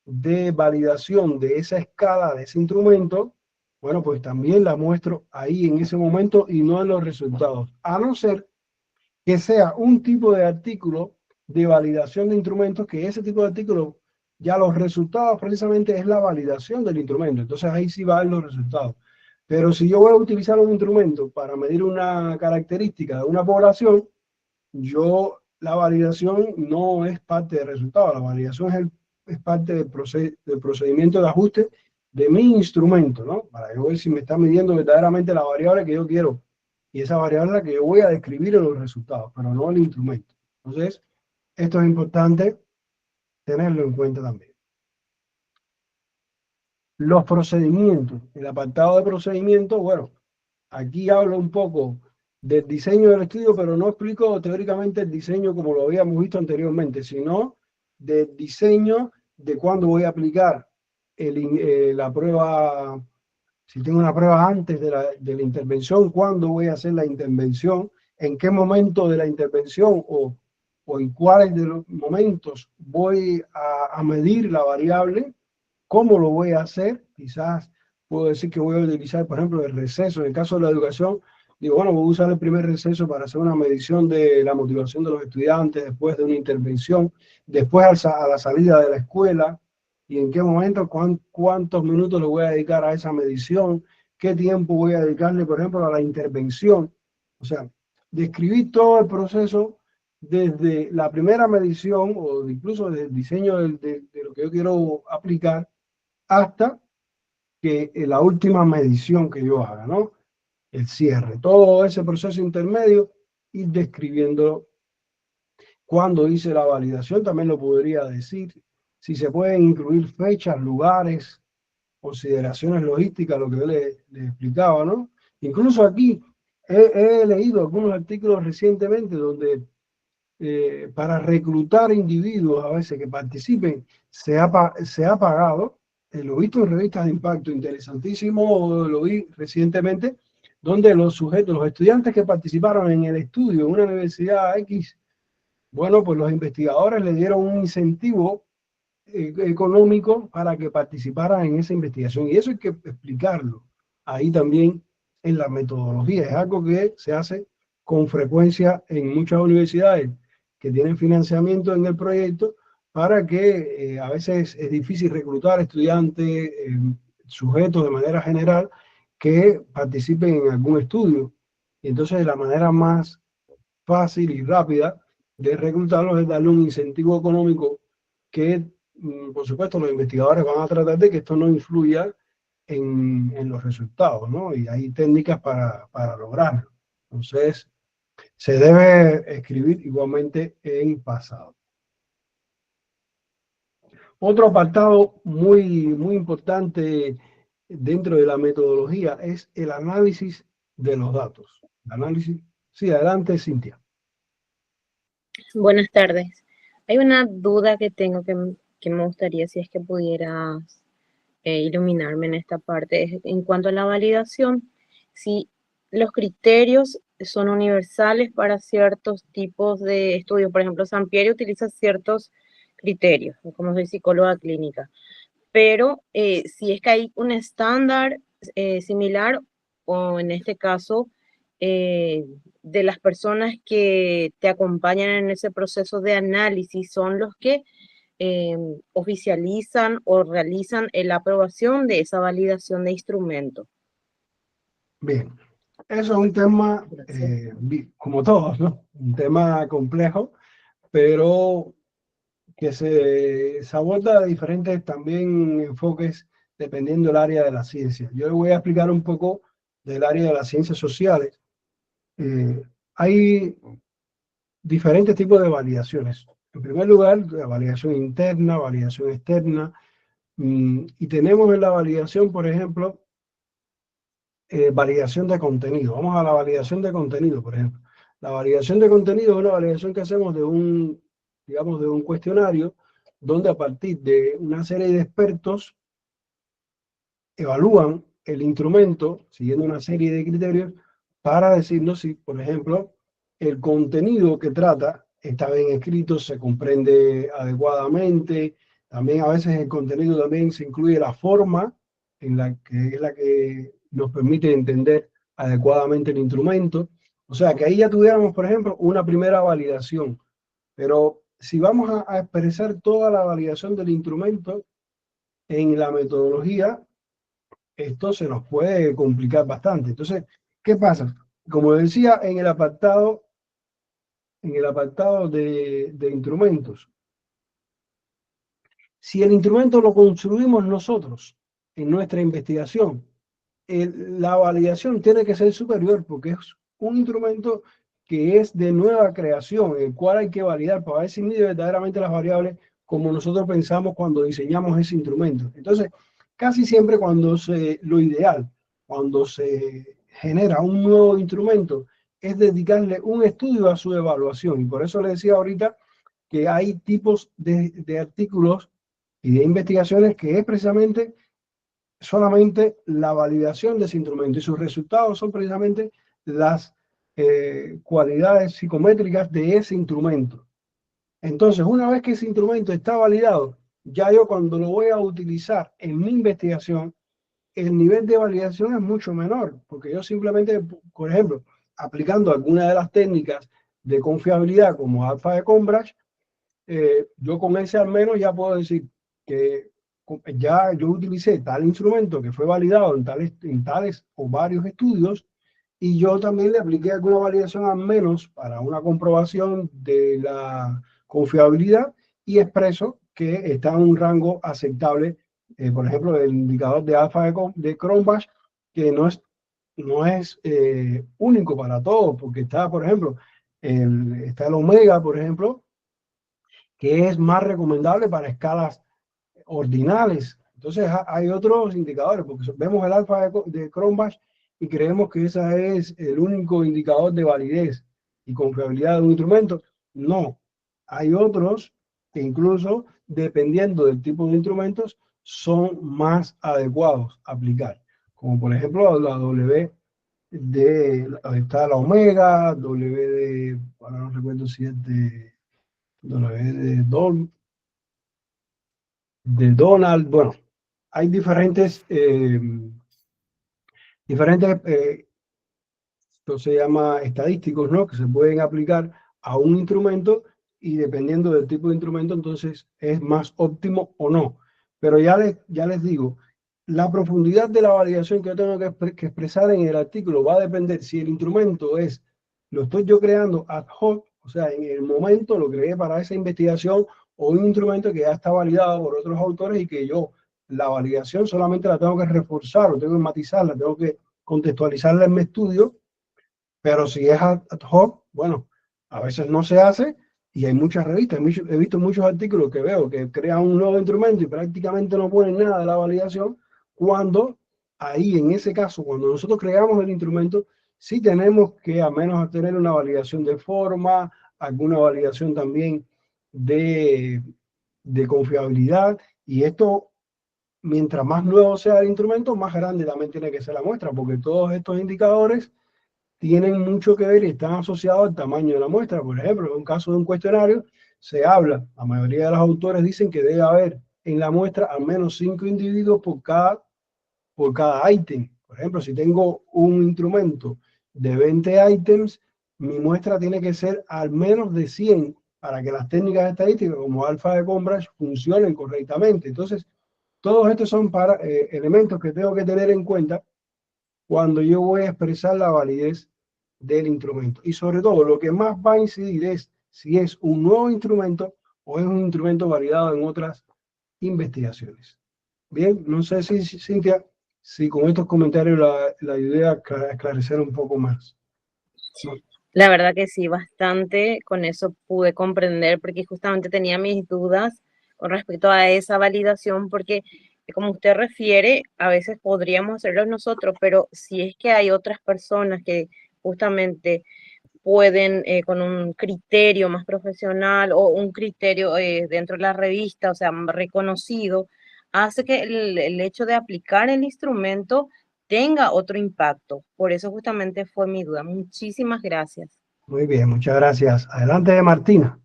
de validación de esa escala, de ese instrumento, bueno, pues también la muestro ahí en ese momento y no en los resultados. A no ser que sea un tipo de artículo de validación de instrumentos, que ese tipo de artículo, ya los resultados precisamente es la validación del instrumento. Entonces ahí sí van los resultados. Pero si yo voy a utilizar un instrumento para medir una característica de una población, la validación no es parte del resultado. La validación es parte del procedimiento de ajuste de mi instrumento, ¿no? Para yo ver si me está midiendo verdaderamente la variable que yo quiero. Y esa variable es la que yo voy a describir en los resultados, pero no el instrumento. Entonces, esto es importante tenerlo en cuenta también. Los procedimientos. El apartado de procedimientos, bueno, aquí hablo un poco del diseño del estudio, pero no explico teóricamente el diseño como lo habíamos visto anteriormente, sino del diseño de cuándo voy a aplicar la prueba, si tengo una prueba antes de la intervención, cuándo voy a hacer la intervención, en qué momento de la intervención o en cuáles de los momentos voy a medir la variable, cómo lo voy a hacer. Quizás puedo decir que voy a utilizar, por ejemplo, el receso. En el caso de la educación, digo, bueno, voy a usar el primer receso para hacer una medición de la motivación de los estudiantes después de una intervención, después a la salida de la escuela, y en qué momento, cuántos minutos le voy a dedicar a esa medición, qué tiempo voy a dedicarle, por ejemplo, a la intervención. O sea, describir todo el proceso desde la primera medición o incluso desde el diseño de lo que yo quiero aplicar hasta que la última medición que yo haga, ¿no? El cierre, todo ese proceso intermedio, ir describiendo. Cuando hice la validación, también lo podría decir. Si se pueden incluir fechas, lugares, consideraciones logísticas, lo que yo le explicaba, ¿no? Incluso aquí he leído algunos artículos recientemente donde para reclutar individuos a veces que participen se ha pagado. Lo he visto en revistas de impacto, interesantísimo, lo vi recientemente, donde los sujetos, los estudiantes que participaron en el estudio en una universidad X, bueno, pues los investigadores le dieron un incentivo económico para que participaran en esa investigación. Y eso hay que explicarlo ahí también en la metodología. Es algo que se hace con frecuencia en muchas universidades que tienen financiamiento en el proyecto, para que a veces es difícil reclutar estudiantes, sujetos de manera general, que participen en algún estudio. Y entonces la manera más fácil y rápida de reclutarlos es darle un incentivo económico que, por supuesto, los investigadores van a tratar de que esto no influya en los resultados, ¿no? Y hay técnicas para lograrlo. Entonces, se debe escribir igualmente en pasado. Otro apartado muy importante dentro de la metodología es el análisis de los datos. Análisis. Sí, adelante, Cintia. Buenas tardes. Hay una duda que tengo que me gustaría, si es que pudieras iluminarme en esta parte. En cuanto a la validación, si los criterios son universales para ciertos tipos de estudios. Por ejemplo, Sampieri utiliza ciertos criterios, como soy psicóloga clínica, pero si es que hay un estándar similar, o en este caso de las personas que te acompañan en ese proceso de análisis son los que oficializan o realizan la aprobación de esa validación de instrumento. Bien, eso es un tema, como todos, ¿no? Un tema complejo, pero que se aborda de diferentes también enfoques dependiendo del área de la ciencia. Yo les voy a explicar un poco del área de las ciencias sociales. Hay diferentes tipos de validaciones. En primer lugar, la validación interna, validación externa, y tenemos en la validación, por ejemplo, validación de contenido. Vamos a la validación de contenido, por ejemplo. La validación de contenido es una validación que hacemos de un, digamos, de un cuestionario donde a partir de una serie de expertos evalúan el instrumento siguiendo una serie de criterios para decirnos si, por ejemplo, el contenido que trata está bien escrito, se comprende adecuadamente. También a veces el contenido también se incluye la forma en la que es la que nos permite entender adecuadamente el instrumento. O sea que ahí ya tuviéramos, por ejemplo, una primera validación. Pero si vamos a expresar toda la validación del instrumento en la metodología, esto se nos puede complicar bastante. Entonces, ¿qué pasa? Como decía en el apartado de instrumentos, si el instrumento lo construimos nosotros en nuestra investigación, la validación tiene que ser superior porque es un instrumento que es de nueva creación, el cual hay que validar para ver si mide verdaderamente las variables como nosotros pensamos cuando diseñamos ese instrumento. Entonces, casi siempre lo ideal, cuando se genera un nuevo instrumento, es dedicarle un estudio a su evaluación. Y por eso le decía ahorita que hay tipos de artículos y de investigaciones que es precisamente solamente la validación de ese instrumento y sus resultados son precisamente las cualidades psicométricas de ese instrumento. Entonces, una vez que ese instrumento está validado, ya yo cuando lo voy a utilizar en mi investigación, el nivel de validación es mucho menor, porque yo simplemente, por ejemplo, aplicando alguna de las técnicas de confiabilidad como alfa de Cronbach, yo con ese al menos ya puedo decir que ya yo utilicé tal instrumento que fue validado en tales o varios estudios, y yo también le apliqué alguna validación al menos para una comprobación de la confiabilidad y expreso que está en un rango aceptable. Por ejemplo, el indicador de alfa de Cronbach, que no es único para todos, porque está, por ejemplo, está el omega, por ejemplo, que es más recomendable para escalas ordinales. Entonces hay otros indicadores, porque vemos el alfa de Cronbach y creemos que ese es el único indicador de validez y confiabilidad de un instrumento. No, hay otros que incluso dependiendo del tipo de instrumentos son más adecuados a aplicar, como por ejemplo la W está la omega, W de, ahora no recuerdo si es de W de Donald, bueno, hay diferentes, esto se llama estadísticos, ¿no? Que se pueden aplicar a un instrumento y dependiendo del tipo de instrumento, entonces es más óptimo o no. Pero ya les digo, la profundidad de la validación que yo tengo que expresar en el artículo va a depender si el instrumento lo estoy yo creando ad hoc, o sea, en el momento lo creé para esa investigación, o un instrumento que ya está validado por otros autores y que yo la validación solamente la tengo que reforzar o tengo que matizarla, tengo que contextualizarla en mi estudio. Pero si es ad hoc, bueno, a veces no se hace y hay muchas revistas. He visto muchos artículos que veo que crean un nuevo instrumento y prácticamente no ponen nada de la validación, cuando ahí, en ese caso, cuando nosotros creamos el instrumento, sí tenemos que al menos tener una validación de forma, alguna validación también de confiabilidad, y esto, mientras más nuevo sea el instrumento, más grande también tiene que ser la muestra, porque todos estos indicadores tienen mucho que ver y están asociados al tamaño de la muestra. Por ejemplo, en un caso de un cuestionario, se habla, la mayoría de los autores dicen que debe haber en la muestra al menos 5 individuos por cada ítem. Por ejemplo, si tengo un instrumento de 20 ítems, mi muestra tiene que ser al menos de 100 para que las técnicas estadísticas como alfa de Cambridge funcionen correctamente. Entonces, todos estos son elementos que tengo que tener en cuenta cuando yo voy a expresar la validez del instrumento. Y sobre todo, lo que más va a incidir es si es un nuevo instrumento o es un instrumento validado en otras investigaciones. Bien, no sé si Cintia, si con estos comentarios la idea es esclarecer un poco más. ¿No? La verdad que sí, bastante con eso pude comprender, porque justamente tenía mis dudas con respecto a esa validación, porque como usted refiere, a veces podríamos hacerlo nosotros, pero si es que hay otras personas que justamente pueden con un criterio más profesional o un criterio dentro de la revista, o sea, reconocido, hace que el hecho de aplicar el instrumento tenga otro impacto. Por eso justamente fue mi duda. Muchísimas gracias. Muy bien, muchas gracias. Adelante, Martina.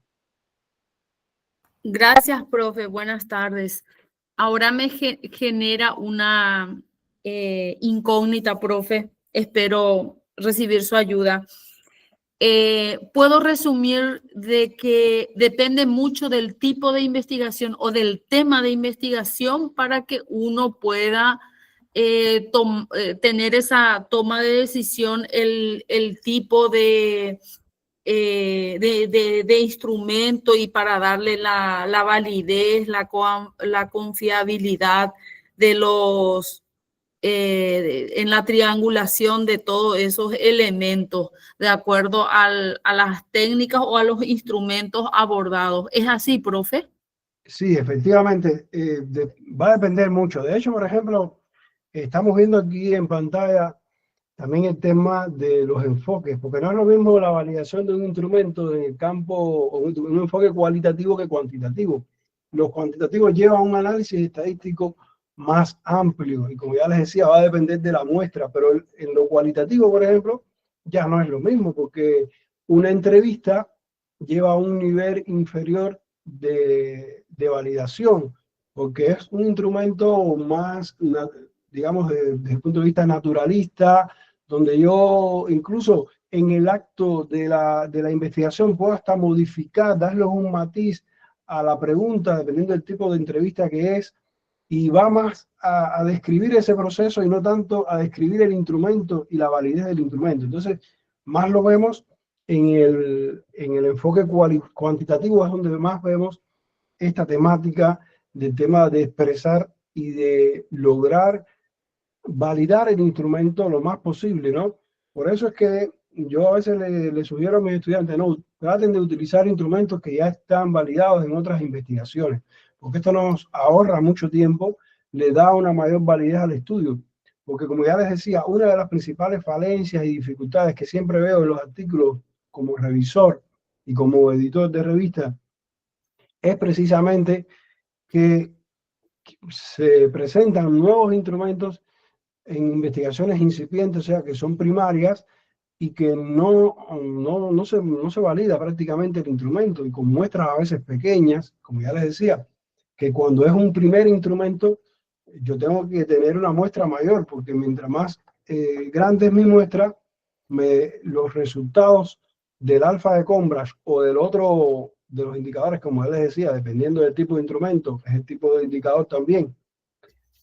Gracias, profe. Buenas tardes. Ahora me genera una incógnita, profe. Espero recibir su ayuda. Puedo resumir de que depende mucho del tipo de investigación o del tema de investigación para que uno pueda tener esa toma de decisión, el tipo de instrumento y para darle la validez, la confiabilidad de los en la triangulación de todos esos elementos de acuerdo a las técnicas o a los instrumentos abordados. ¿Es así, profe? Sí, efectivamente, va a depender mucho. De hecho, por ejemplo, estamos viendo aquí en pantalla también el tema de los enfoques, porque no es lo mismo la validación de un instrumento en el campo, o un enfoque cualitativo que cuantitativo. Los cuantitativos llevan un análisis estadístico más amplio y como ya les decía, va a depender de la muestra, pero en lo cualitativo, por ejemplo, ya no es lo mismo, porque una entrevista lleva un nivel inferior de validación, porque es un instrumento más, digamos, desde el punto de vista naturalista, donde yo incluso en el acto de la investigación puedo hasta modificar, darle un matiz a la pregunta, dependiendo del tipo de entrevista que es, y va más a describir ese proceso y no tanto a describir el instrumento y la validez del instrumento. Entonces, más lo vemos en el enfoque cuantitativo, es donde más vemos esta temática del tema de expresar y de lograr validar el instrumento lo más posible, ¿no? Por eso es que yo a veces le sugiero a mis estudiantes, no, traten de utilizar instrumentos que ya están validados en otras investigaciones, porque esto nos ahorra mucho tiempo, le da una mayor validez al estudio, porque como ya les decía, una de las principales falencias y dificultades que siempre veo en los artículos como revisor y como editor de revista es precisamente que se presentan nuevos instrumentos en investigaciones incipientes, o sea, que son primarias y que no se valida prácticamente el instrumento y con muestras a veces pequeñas, como ya les decía, que cuando es un primer instrumento, yo tengo que tener una muestra mayor, porque mientras más grande es mi muestra, los resultados del alfa de Cambridge o del otro de los indicadores, como ya les decía, dependiendo del tipo de instrumento, es el tipo de indicador también.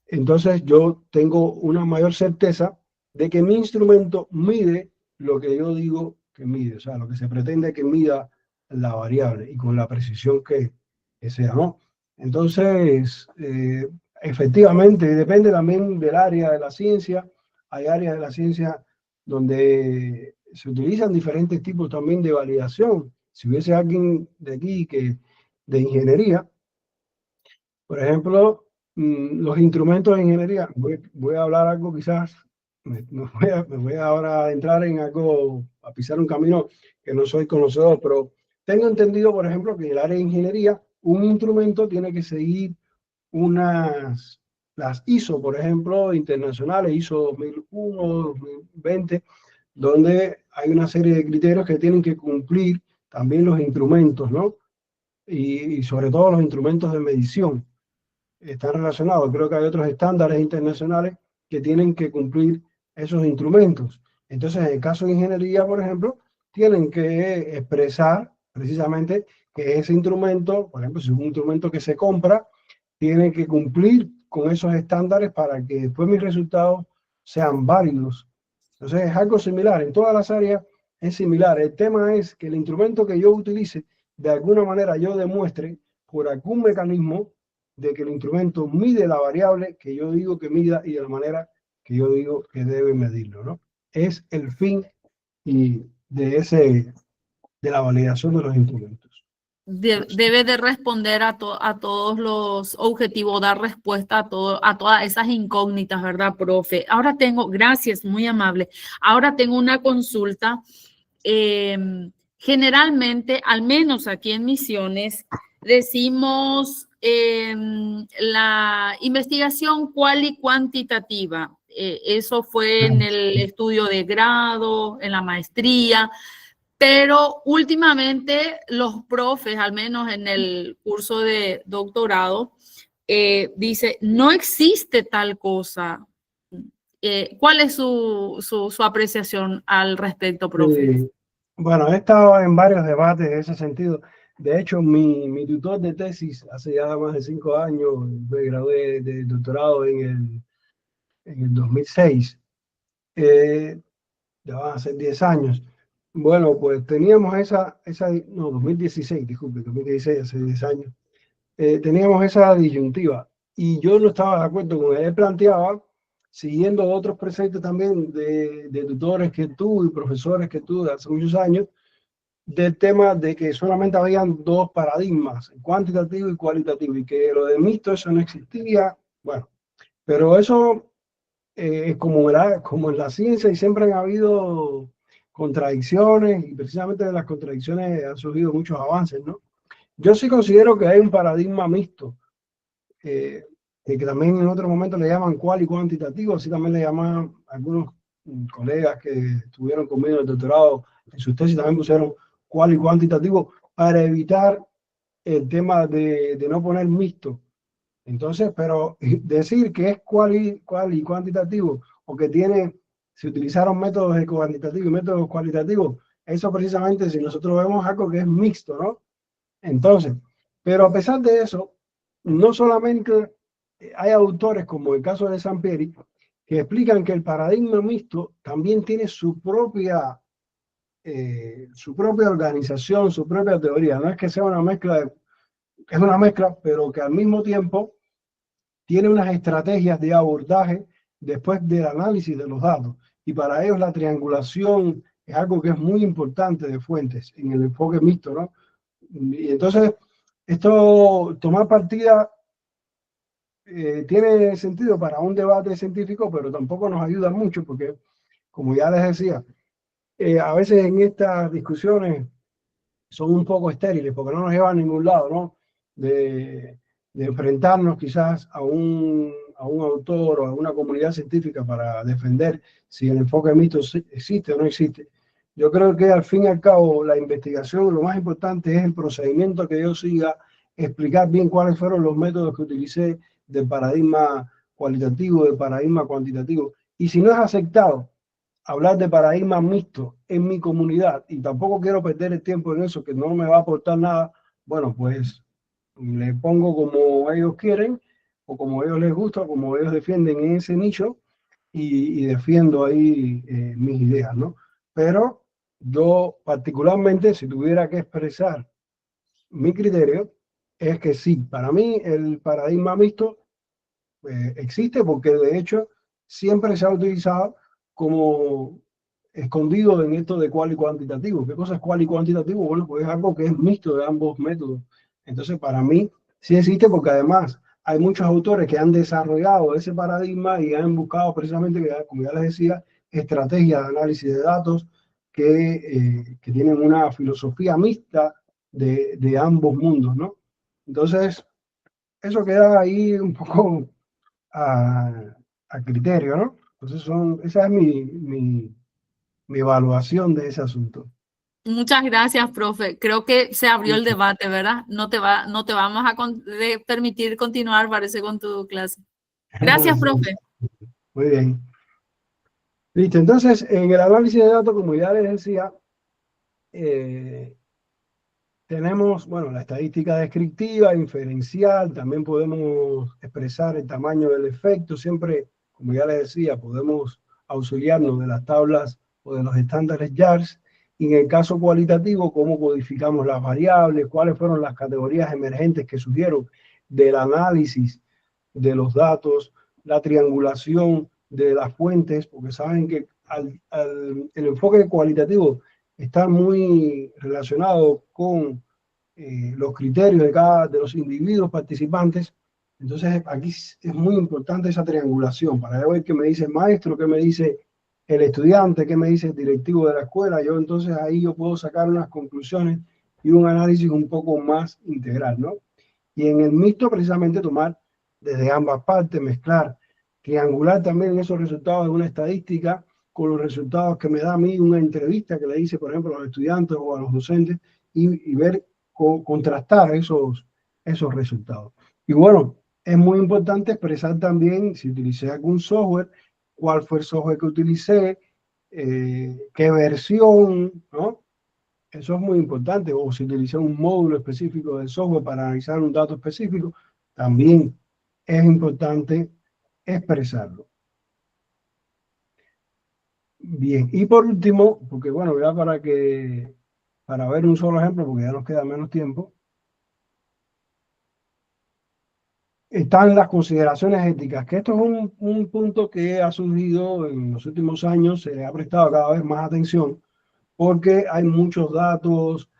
Entonces yo tengo una mayor certeza de que mi instrumento mide lo que yo digo que mide, o sea, lo que se pretende que mida la variable y con la precisión que sea, ¿no? Entonces, efectivamente, depende también del área de la ciencia. Hay áreas de la ciencia donde se utilizan diferentes tipos también de validación. Si hubiese alguien de aquí de ingeniería, por ejemplo, los instrumentos de ingeniería, voy a hablar algo quizás, me voy ahora a entrar en algo, a pisar un camino que no soy conocedor, pero tengo entendido, por ejemplo, que en el área de ingeniería, un instrumento tiene que seguir las ISO, por ejemplo, internacionales, ISO 2001, 2020, donde hay una serie de criterios que tienen que cumplir también los instrumentos, ¿no? Y sobre todo los instrumentos de medición están relacionados. Creo que hay otros estándares internacionales que tienen que cumplir esos instrumentos. Entonces, en el caso de ingeniería, por ejemplo, tienen que expresar precisamente que ese instrumento, por ejemplo, si es un instrumento que se compra, tiene que cumplir con esos estándares para que después mis resultados sean válidos. Entonces, es algo similar. En todas las áreas es similar. El tema es que el instrumento que yo utilice, de alguna manera yo demuestre por algún mecanismo de que el instrumento mide la variable que yo digo que mida y de la manera que yo digo que debe medirlo, ¿no? Es el fin y de la validación de los instrumentos. Debe de responder a todos los objetivos, dar respuesta a todas esas incógnitas, ¿verdad, profe? Ahora tengo, gracias, muy amable. Ahora tengo una consulta. Generalmente, al menos aquí en Misiones, decimos la investigación cual y cuantitativa. Eso fue en el estudio de grado, en la maestría. Pero últimamente los profes, al menos en el curso de doctorado, dice, no existe tal cosa. ¿Cuál es su apreciación al respecto, profe? Bueno, he estado en varios debates en ese sentido. De hecho, mi tutor de tesis hace ya más de 5 años, me gradué de doctorado en el 2006. Ya van a ser 10 años. Bueno, pues teníamos no, 2016, disculpe, 2016, hace 10 años. Teníamos esa disyuntiva y yo no estaba de acuerdo con él. Él planteaba, siguiendo otros preceptos también de tutores que tuve y profesores que tuve hace muchos años, del tema de que solamente habían dos paradigmas, cuantitativo y cualitativo, y que lo de mixto eso no existía. Bueno, pero eso como en la ciencia, y siempre han habido contradicciones, y precisamente de las contradicciones han surgido muchos avances, ¿no? Yo sí considero que hay un paradigma mixto, que también en otro momento le llaman cual y cuantitativo, así también le llaman algunos colegas que estuvieron conmigo en el doctorado, en sus tesis también pusieron cual y cuantitativo, para evitar el tema de no poner mixto. Entonces, pero decir que es cual y cuantitativo, o que se utilizaron métodos cuantitativos y métodos cualitativos, eso precisamente si nosotros vemos algo que es mixto, ¿no? Entonces, pero a pesar de eso, no solamente hay autores como el caso de Sampieri, que explican que el paradigma mixto también tiene su propia organización, su propia teoría. No es que sea una mezcla, es una mezcla, pero que al mismo tiempo tiene unas estrategias de abordaje después del análisis de los datos. Y para ellos la triangulación es algo que es muy importante de fuentes en el enfoque mixto, ¿no? Y entonces, esto, tomar partida tiene sentido para un debate científico, pero tampoco nos ayuda mucho porque, como ya les decía, a veces en estas discusiones son un poco estériles porque no nos llevan a ningún lado, ¿no? De enfrentarnos quizás a un autor o a una comunidad científica para defender si el enfoque mixto existe o no existe. Yo creo que al fin y al cabo la investigación, lo más importante es el procedimiento que yo siga, explicar bien cuáles fueron los métodos que utilicé del paradigma cualitativo, del paradigma cuantitativo. Y si no es aceptado hablar de paradigma mixto en mi comunidad, y tampoco quiero perder el tiempo en eso, que no me va a aportar nada, bueno, pues le pongo como ellos quieren, o como a ellos les gusta, como ellos defienden en ese nicho, y defiendo ahí mis ideas, ¿no? Pero yo particularmente, si tuviera que expresar mi criterio, es que sí, para mí el paradigma mixto existe porque de hecho siempre se ha utilizado como escondido en esto de cual y cuantitativo. ¿Qué cosa es cual y cuantitativo? Bueno, pues es algo que es mixto de ambos métodos. Entonces, para mí sí existe porque además hay muchos autores que han desarrollado ese paradigma y han buscado precisamente, como ya les decía, estrategias de análisis de datos que tienen una filosofía mixta de ambos mundos, ¿no? Entonces, eso queda ahí un poco a criterio, ¿no? Entonces, esa es mi evaluación de ese asunto. Muchas gracias, profe. Creo que se abrió el debate, ¿verdad? No te vamos a permitir continuar, parece, con tu clase. Gracias, profe. Muy bien. Listo, entonces en el análisis de datos, como ya les decía, tenemos, bueno, la estadística descriptiva, inferencial, también podemos expresar el tamaño del efecto, siempre, como ya les decía, podemos auxiliarnos de las tablas o de los estándares JARS, y en el caso cualitativo, cómo codificamos las variables, cuáles fueron las categorías emergentes que surgieron del análisis de los datos, la triangulación de las fuentes, porque saben que el enfoque cualitativo está muy relacionado con los criterios de los individuos participantes. Entonces aquí es muy importante esa triangulación para ver qué me dice el maestro, qué me dice el estudiante, qué me dice el directivo de la escuela. Yo entonces ahí yo puedo sacar unas conclusiones y un análisis un poco más integral, ¿no? Y en el mixto precisamente tomar desde ambas partes, mezclar, triangular también esos resultados de una estadística con los resultados que me da a mí una entrevista que le hice, por ejemplo, a los estudiantes o a los docentes, y ver, contrastar esos resultados. Y bueno, es muy importante expresar también, si utilicé algún software, cuál fue el software que utilicé, qué versión, ¿no? Eso es muy importante. O si utilicé un módulo específico del software para analizar un dato específico, también es importante expresarlo. Bien, y por último, porque bueno, ya para ver un solo ejemplo, porque ya nos queda menos tiempo, están las consideraciones éticas, que esto es un punto que ha surgido en los últimos años, se le ha prestado cada vez más atención, porque hay muchos datos,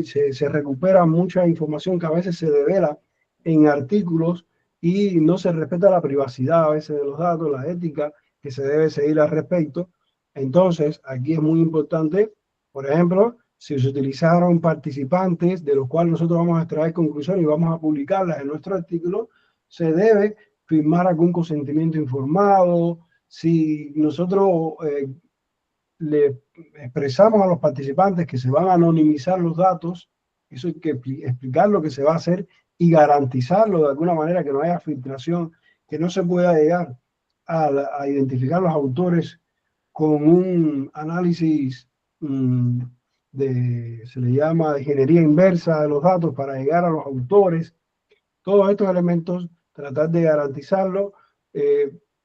se recupera mucha información que a veces se devela en artículos y no se respeta la privacidad a veces de los datos, la ética que se debe seguir al respecto. Entonces, aquí es muy importante, por ejemplo, si se utilizaron participantes de los cuales nosotros vamos a extraer conclusiones y vamos a publicarlas en nuestro artículo, se debe firmar algún consentimiento informado. Si nosotros le expresamos a los participantes que se van a anonimizar los datos, eso hay que explicar lo que se va a hacer y garantizarlo de alguna manera, que no haya filtración, que no se pueda llegar a identificar los autores con un análisis se le llama de ingeniería inversa de los datos para llegar a los autores. Todos estos elementos, tratar de garantizarlo,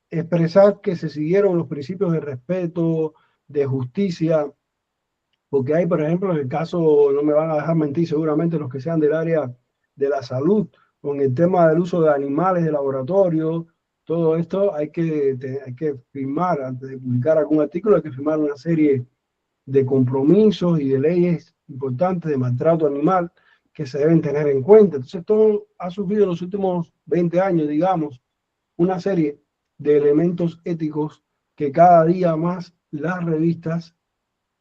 expresar que se siguieron los principios de respeto, de justicia, porque hay, por ejemplo, en el caso, no me van a dejar mentir seguramente los que sean del área de la salud, con el tema del uso de animales de laboratorio, todo esto hay que firmar, antes de publicar algún artículo, hay que firmar una serie de compromisos y de leyes importantes de maltrato animal que se deben tener en cuenta. Entonces, todo ha sufrido en los últimos 20 años, digamos, una serie de elementos éticos que cada día más las revistas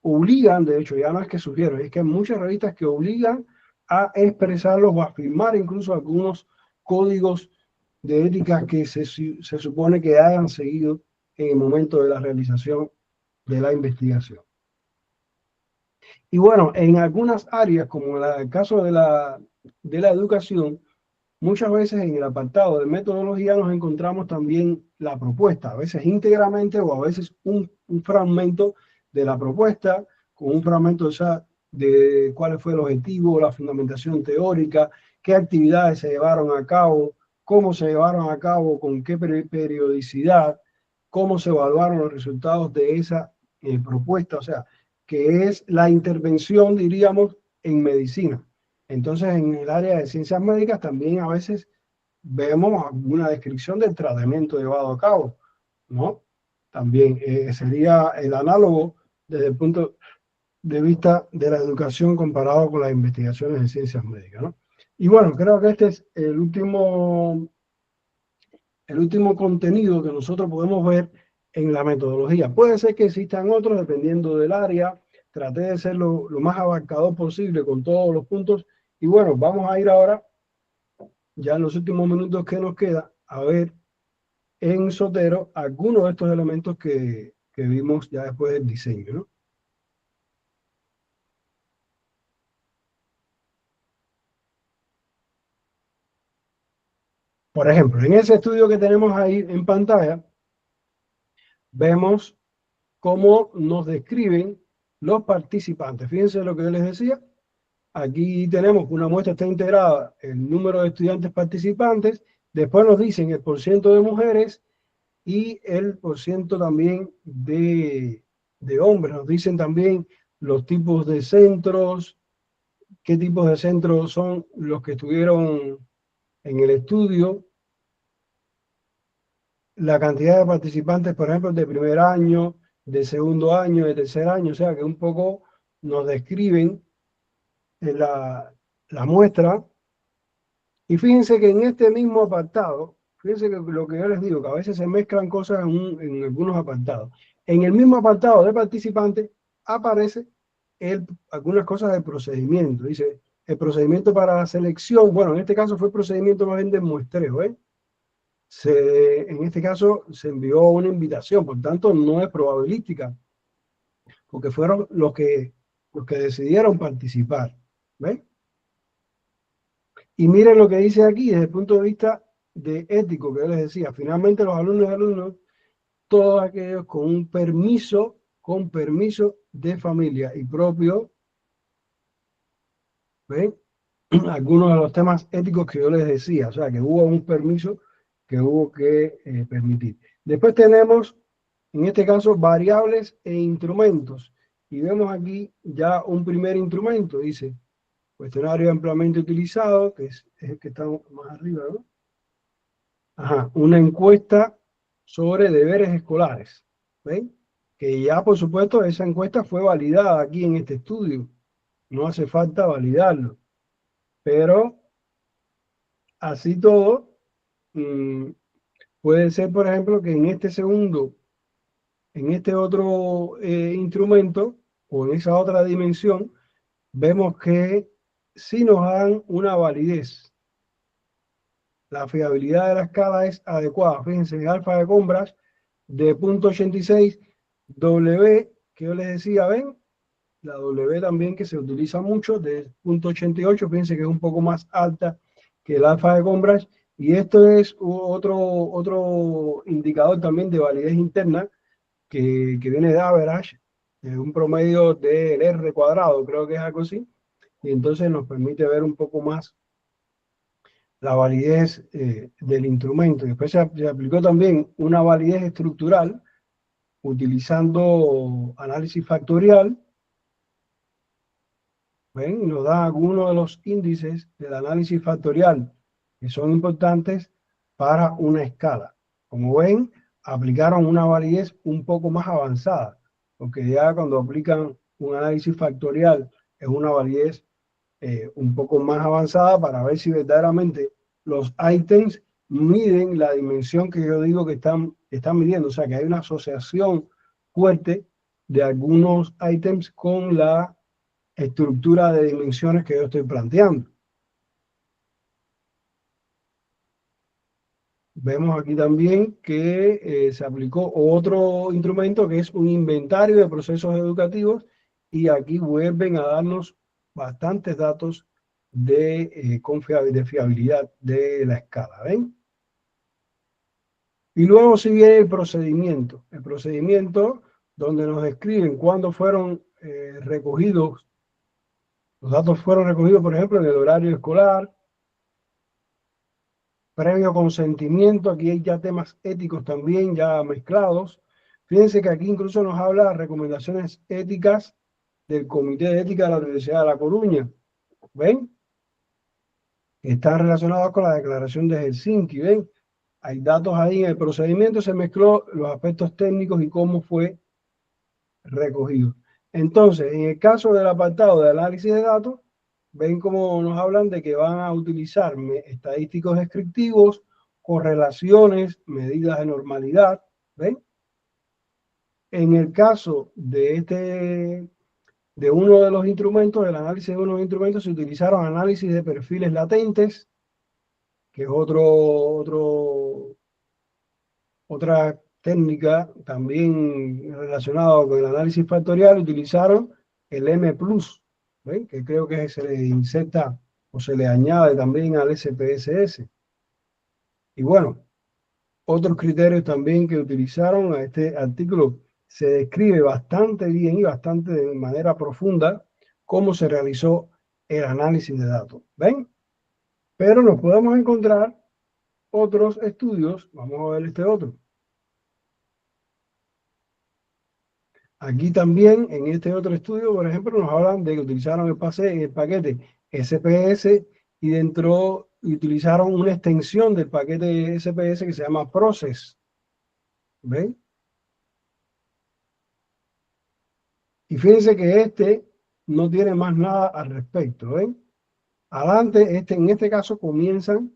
obligan, de hecho, ya no es que sugieren, es que hay muchas revistas que obligan a expresarlos o a firmar incluso algunos códigos de ética que se supone que hayan seguido en el momento de la realización de la investigación. Y bueno, en algunas áreas, como en el caso de la educación, muchas veces en el apartado de metodología nos encontramos también la propuesta, a veces íntegramente o a veces un fragmento de la propuesta, con un fragmento de cuál fue el objetivo, la fundamentación teórica, qué actividades se llevaron a cabo, cómo se llevaron a cabo, con qué periodicidad, cómo se evaluaron los resultados de esa propuesta, o sea, que es la intervención, diríamos, en medicina. Entonces, en el área de ciencias médicas también a veces vemos alguna descripción del tratamiento llevado a cabo, ¿no? También sería el análogo desde el punto de vista de la educación comparado con las investigaciones de ciencias médicas, ¿no? Y bueno, creo que este es el último contenido que nosotros podemos ver en la metodología. Puede ser que existan otros dependiendo del área. Traté de ser lo más abarcador posible con todos los puntos. Y bueno, vamos a ir ahora, ya en los últimos minutos que nos queda, a ver en Zotero algunos de estos elementos que vimos ya después del diseño, ¿no? Por ejemplo, en ese estudio que tenemos ahí en pantalla, vemos cómo nos describen los participantes. Fíjense lo que yo les decía. Aquí tenemos que una muestra está integrada el número de estudiantes participantes, después nos dicen el porciento de mujeres y el porciento también de hombres. Nos dicen también los tipos de centros, qué tipos de centros son los que estuvieron en el estudio, la cantidad de participantes, por ejemplo, de primer año, de segundo año, de tercer año, o sea que un poco nos describen la muestra. Y fíjense que en este mismo apartado, fíjense que lo que yo les digo, que a veces se mezclan cosas en algunos apartados. En el mismo apartado de participantes aparece algunas cosas del procedimiento. Dice, el procedimiento para la selección, bueno, en este caso fue procedimiento más bien de muestreo, ¿eh? En este caso se envió una invitación, por tanto no es probabilística, porque fueron los que decidieron participar. ¿Ven? Y miren lo que dice aquí desde el punto de vista de ético, que yo les decía, finalmente los alumnos, todos aquellos con permiso de familia y propio, ¿ven? Algunos de los temas éticos que yo les decía, o sea, que hubo un permiso que hubo que permitir. Después tenemos, en este caso, variables e instrumentos. Y vemos aquí ya un primer instrumento, dice, cuestionario ampliamente utilizado, que es el que está más arriba, ¿no? Ajá, una encuesta sobre deberes escolares. ¿Ven? Que ya, por supuesto, esa encuesta fue validada aquí en este estudio. No hace falta validarlo. Pero, así todo, puede ser, por ejemplo, que en este otro instrumento, o en esa otra dimensión, vemos que sí nos dan una validez. La fiabilidad de la escala es adecuada. Fíjense, el alfa de Combras de 0.86, W, que yo les decía, ven, la W también que se utiliza mucho, de 0.88, fíjense que es un poco más alta que el alfa de Combras, y esto es otro indicador también de validez interna que viene de average, un promedio del R cuadrado, creo que es algo así, y entonces nos permite ver un poco más la validez del instrumento. Después se aplicó también una validez estructural utilizando análisis factorial. ¿Ven? Nos da algunos de los índices del análisis factorial que son importantes para una escala. Como ven, aplicaron una validez un poco más avanzada, porque ya cuando aplican un análisis factorial es una validez un poco más avanzada para ver si verdaderamente los ítems miden la dimensión que yo digo que están midiendo. O sea, que hay una asociación fuerte de algunos ítems con la estructura de dimensiones que yo estoy planteando. Vemos aquí también que se aplicó otro instrumento que es un inventario de procesos educativos y aquí vuelven a darnos bastantes datos de fiabilidad de la escala. ¿Ven? Y luego si viene el procedimiento donde nos describen cuándo fueron recogidos. Los datos fueron recogidos, por ejemplo, en el horario escolar, previo consentimiento, aquí hay ya temas éticos también ya mezclados. Fíjense que aquí incluso nos habla de recomendaciones éticas del Comité de Ética de la Universidad de La Coruña. ¿Ven? Están relacionados con la declaración de Helsinki. ¿Ven? Hay datos ahí en el procedimiento, se mezcló los aspectos técnicos y cómo fue recogido. Entonces, en el caso del apartado de análisis de datos, ven cómo nos hablan de que van a utilizar estadísticos descriptivos, correlaciones, medidas de normalidad. ¿Ven? En el caso de uno de los instrumentos, el análisis de uno de los instrumentos, se utilizaron análisis de perfiles latentes, que es otra técnica también relacionada con el análisis factorial. Utilizaron el M+, ¿ven? Que creo que se le inserta o se le añade también al SPSS. Y bueno, otros criterios también que utilizaron a este artículo se describe bastante bien y bastante de manera profunda cómo se realizó el análisis de datos. ¿Ven? Pero nos podemos encontrar otros estudios. Vamos a ver este otro. Aquí también, en este otro estudio, por ejemplo, nos hablan de que utilizaron el paquete SPS y dentro utilizaron una extensión del paquete SPS que se llama Process. ¿Ven? Y fíjense que este no tiene más nada al respecto. ¿Ven? Adelante, en este caso comienzan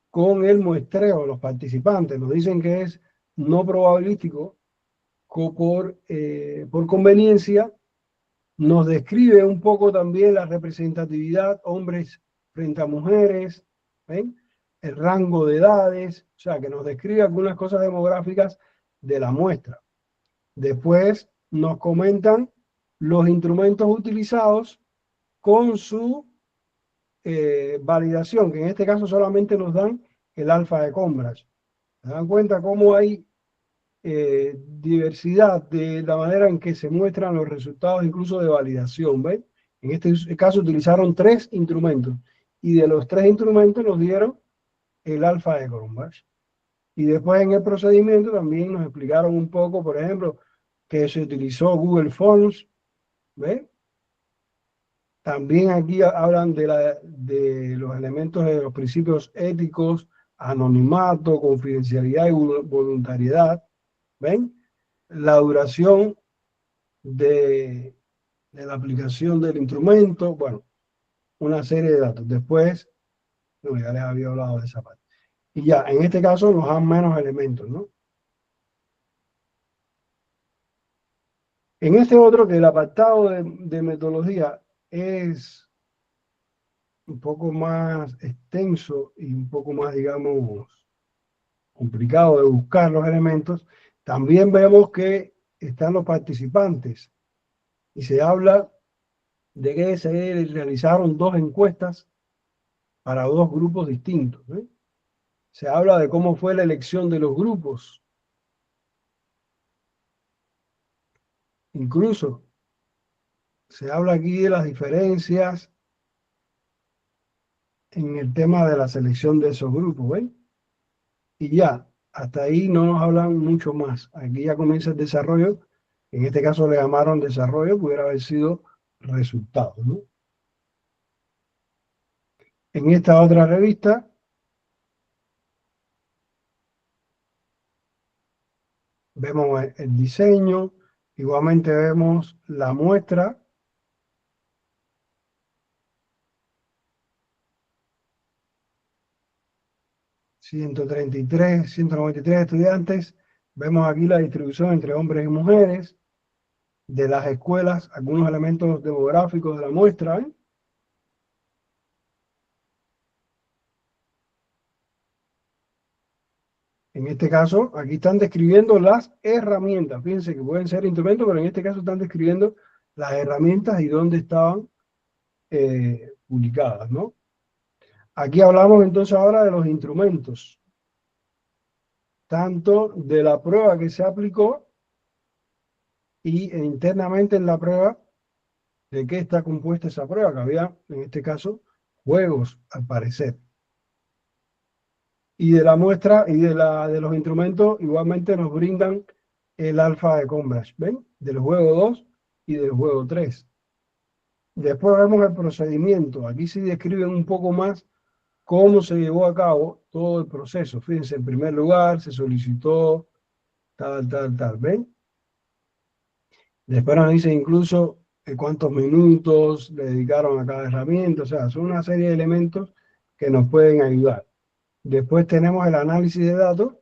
con el muestreo de los participantes. Nos dicen que es no probabilístico por conveniencia. Nos describe un poco también la representatividad, hombres frente a mujeres, ¿ven? El rango de edades, o sea, que nos describe algunas cosas demográficas de la muestra. Después nos comentan los instrumentos utilizados con su validación, que en este caso solamente nos dan el alfa de Cambridge. ¿Se dan cuenta cómo hay diversidad de la manera en que se muestran los resultados incluso de validación? ¿Ven? En este caso utilizaron 3 instrumentos y de los 3 instrumentos nos dieron el alfa de Cambridge. Y después en el procedimiento también nos explicaron un poco, por ejemplo, que se utilizó Google Forms. ¿Ven? También aquí hablan de los elementos de los principios éticos, anonimato, confidencialidad y voluntariedad. ¿Ven? La duración de la aplicación del instrumento, bueno, una serie de datos. Después, no, ya les había hablado de esa parte. Y ya, en este caso nos dan menos elementos, ¿no? En este otro, que el apartado de metodología es un poco más extenso y un poco más, digamos, complicado de buscar los elementos, también vemos que están los participantes y se habla de que se realizaron 2 encuestas para 2 grupos distintos, ¿eh? Se habla de cómo fue la elección de los grupos. Incluso se habla aquí de las diferencias en el tema de la selección de esos grupos, ¿ven? Y ya, hasta ahí no nos hablan mucho más. Aquí ya comienza el desarrollo. En este caso le llamaron desarrollo, pudiera haber sido resultado, ¿no? En esta otra revista vemos el diseño, igualmente vemos la muestra. ...133, 193 estudiantes. Vemos aquí la distribución entre hombres y mujeres de las escuelas, algunos elementos demográficos de la muestra, ¿eh? En este caso, aquí están describiendo las herramientas. Fíjense que pueden ser instrumentos, pero en este caso están describiendo las herramientas y dónde estaban publicadas, ¿no? Aquí hablamos entonces ahora de los instrumentos, tanto de la prueba que se aplicó y internamente en la prueba, de qué está compuesta esa prueba, que había, en este caso, juegos, al parecer. Y de la muestra y de los instrumentos, igualmente nos brindan el alfa de Cambridge, ¿ven? Del juego 2 y del juego 3. Después vemos el procedimiento. Aquí sí describen un poco más cómo se llevó a cabo todo el proceso. Fíjense, en primer lugar, se solicitó tal, ¿ven? Después nos dice incluso cuántos minutos le dedicaron a cada herramienta. O sea, son una serie de elementos que nos pueden ayudar. Después tenemos el análisis de datos,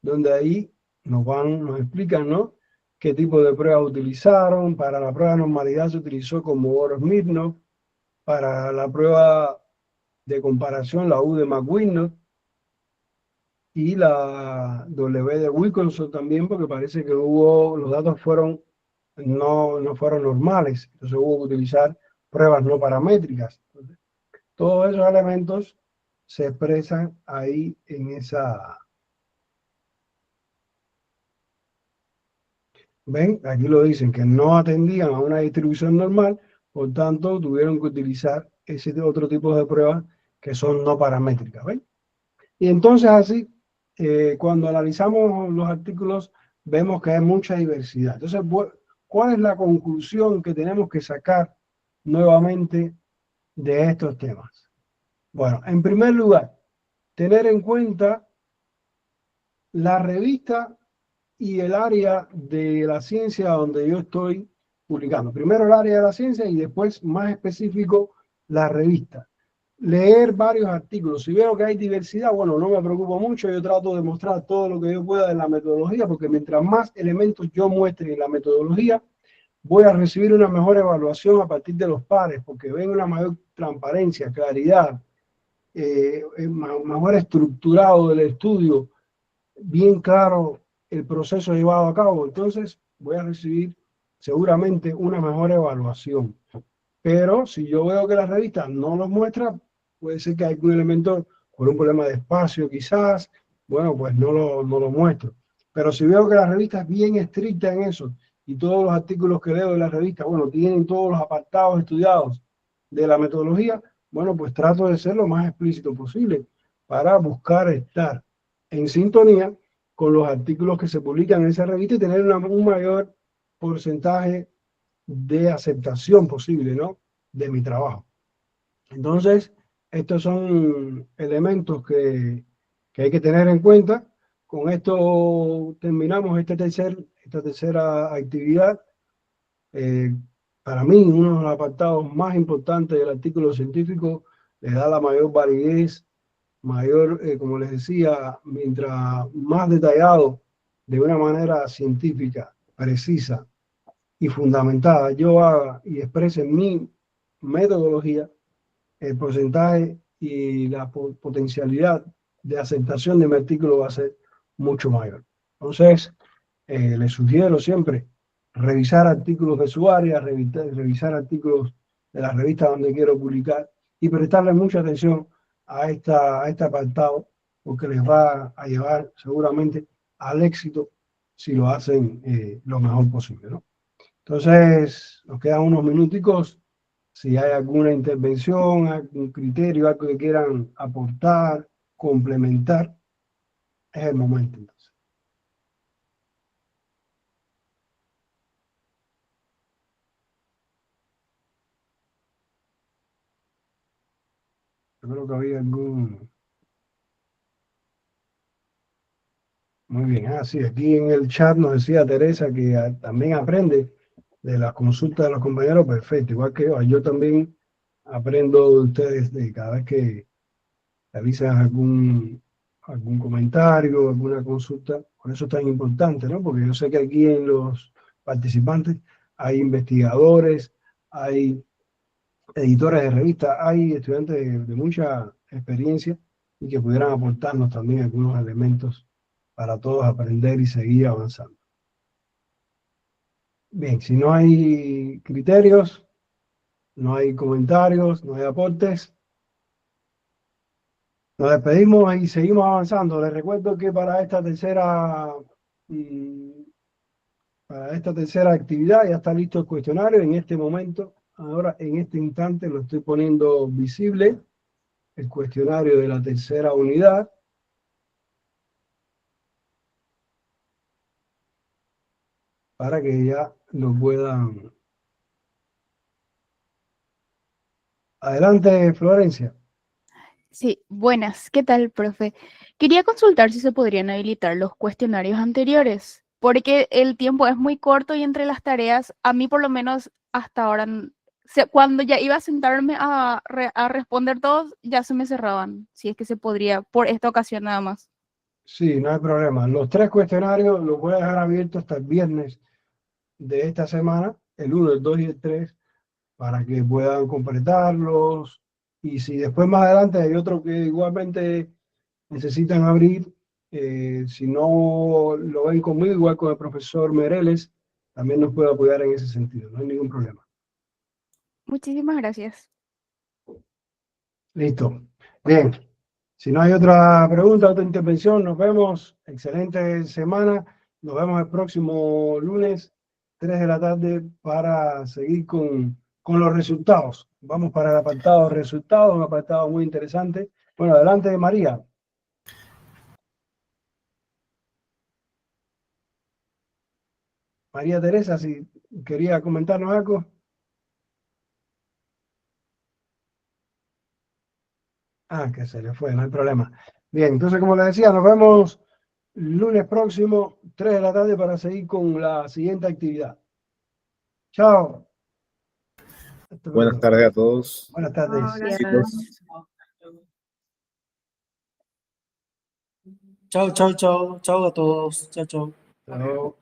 donde ahí nos explican, ¿no?, qué tipo de pruebas utilizaron. Para la prueba de normalidad se utilizó Kolmogorov-Smirnov. Para la prueba de comparación, la U de McWinnock. Y la W de Wilkinson también, porque parece que los datos no fueron normales. Entonces hubo que utilizar pruebas no paramétricas. Entonces, todos esos elementos se expresan ahí en esa. ¿Ven? Aquí lo dicen, que no atendían a una distribución normal, por tanto tuvieron que utilizar ese otro tipo de pruebas que son no paramétricas. ¿Ven? Y entonces así, cuando analizamos los artículos, vemos que hay mucha diversidad. Entonces, ¿cuál es la conclusión que tenemos que sacar nuevamente de estos temas? Bueno, en primer lugar, tener en cuenta la revista y el área de la ciencia donde yo estoy publicando. Primero el área de la ciencia y después, más específico, la revista. Leer varios artículos. Si veo que hay diversidad, bueno, no me preocupo mucho. Yo trato de mostrar todo lo que yo pueda de la metodología, porque mientras más elementos yo muestre en la metodología, voy a recibir una mejor evaluación a partir de los pares, porque ven una mayor transparencia, claridad, mejor estructurado del estudio, bien claro el proceso llevado a cabo. Entonces voy a recibir seguramente una mejor evaluación. Pero si yo veo que la revista no los muestra, puede ser que hay algún elemento por un problema de espacio quizás, bueno, pues no lo muestro. Pero si veo que la revista es bien estricta en eso y todos los artículos que leo de la revista, bueno, tienen todos los apartados estudiados de la metodología, bueno, pues trato de ser lo más explícito posible para buscar estar en sintonía con los artículos que se publican en esa revista y tener un mayor porcentaje de aceptación posible, ¿no?, de mi trabajo. Entonces, estos son elementos que hay que tener en cuenta. Con esto terminamos esta tercera actividad. Para mí, uno de los apartados más importantes del artículo científico, le da la mayor validez, mayor, como les decía, mientras más detallado, de una manera científica, precisa y fundamentada, yo haga y exprese mi metodología, el porcentaje y la potencialidad de aceptación de mi artículo va a ser mucho mayor. Entonces, les sugiero siempre revisar artículos de su área, revisar artículos de la revista donde quiero publicar y prestarle mucha atención a este apartado, porque les va a llevar seguramente al éxito si lo hacen lo mejor posible, ¿no? Entonces, nos quedan unos minuticos. Si hay alguna intervención, algún criterio, algo que quieran aportar, complementar, es el momento. Entonces. Yo creo que había algún... Muy bien, sí, aquí en el chat nos decía Teresa que también aprende de las consultas de los compañeros, perfecto, igual que yo también aprendo de ustedes de cada vez que realizan algún comentario, alguna consulta. Por eso es tan importante, ¿no? Porque yo sé que aquí en los participantes hay investigadores, hay editores de revistas, hay estudiantes de mucha experiencia y que pudieran aportarnos también algunos elementos para todos aprender y seguir avanzando. Bien, si no hay criterios, no hay comentarios, no hay aportes, nos despedimos y seguimos avanzando. Les recuerdo que para esta tercera actividad ya está listo el cuestionario. En este momento, ahora en este instante, lo estoy poniendo visible, el cuestionario de la tercera unidad. Para que ya lo puedan. Adelante, Florencia. Sí, buenas. ¿Qué tal, profe? Quería consultar si se podrían habilitar los cuestionarios anteriores, porque el tiempo es muy corto y entre las tareas, a mí por lo menos hasta ahora, cuando ya iba a sentarme a responder todos, ya se me cerraban, si es que se podría, por esta ocasión nada más. Sí, no hay problema. Los 3 cuestionarios los voy a dejar abiertos hasta el viernes de esta semana, el 1, el 2 y el 3, para que puedan completarlos. Y si después más adelante hay otro que igualmente necesitan abrir, si no lo ven conmigo, igual con el profesor Mereles, también nos puede apoyar en ese sentido, no hay ningún problema. Muchísimas gracias. Listo. Bien. Si no hay otra pregunta, otra intervención, nos vemos. Excelente semana. Nos vemos el próximo lunes 3 de la tarde para seguir con los resultados. Vamos para el apartado de resultados, un apartado muy interesante. Bueno, adelante, María. María Teresa, si quería comentarnos algo. Ah, que se le fue, no hay problema. Bien, entonces, como les decía, nos vemos lunes próximo, 3 de la tarde, para seguir con la siguiente actividad. Chao. Buenas tardes a todos. Buenas tardes. Besitos. Chao, chao, chao. Chao a todos. Chao, chao. Chao.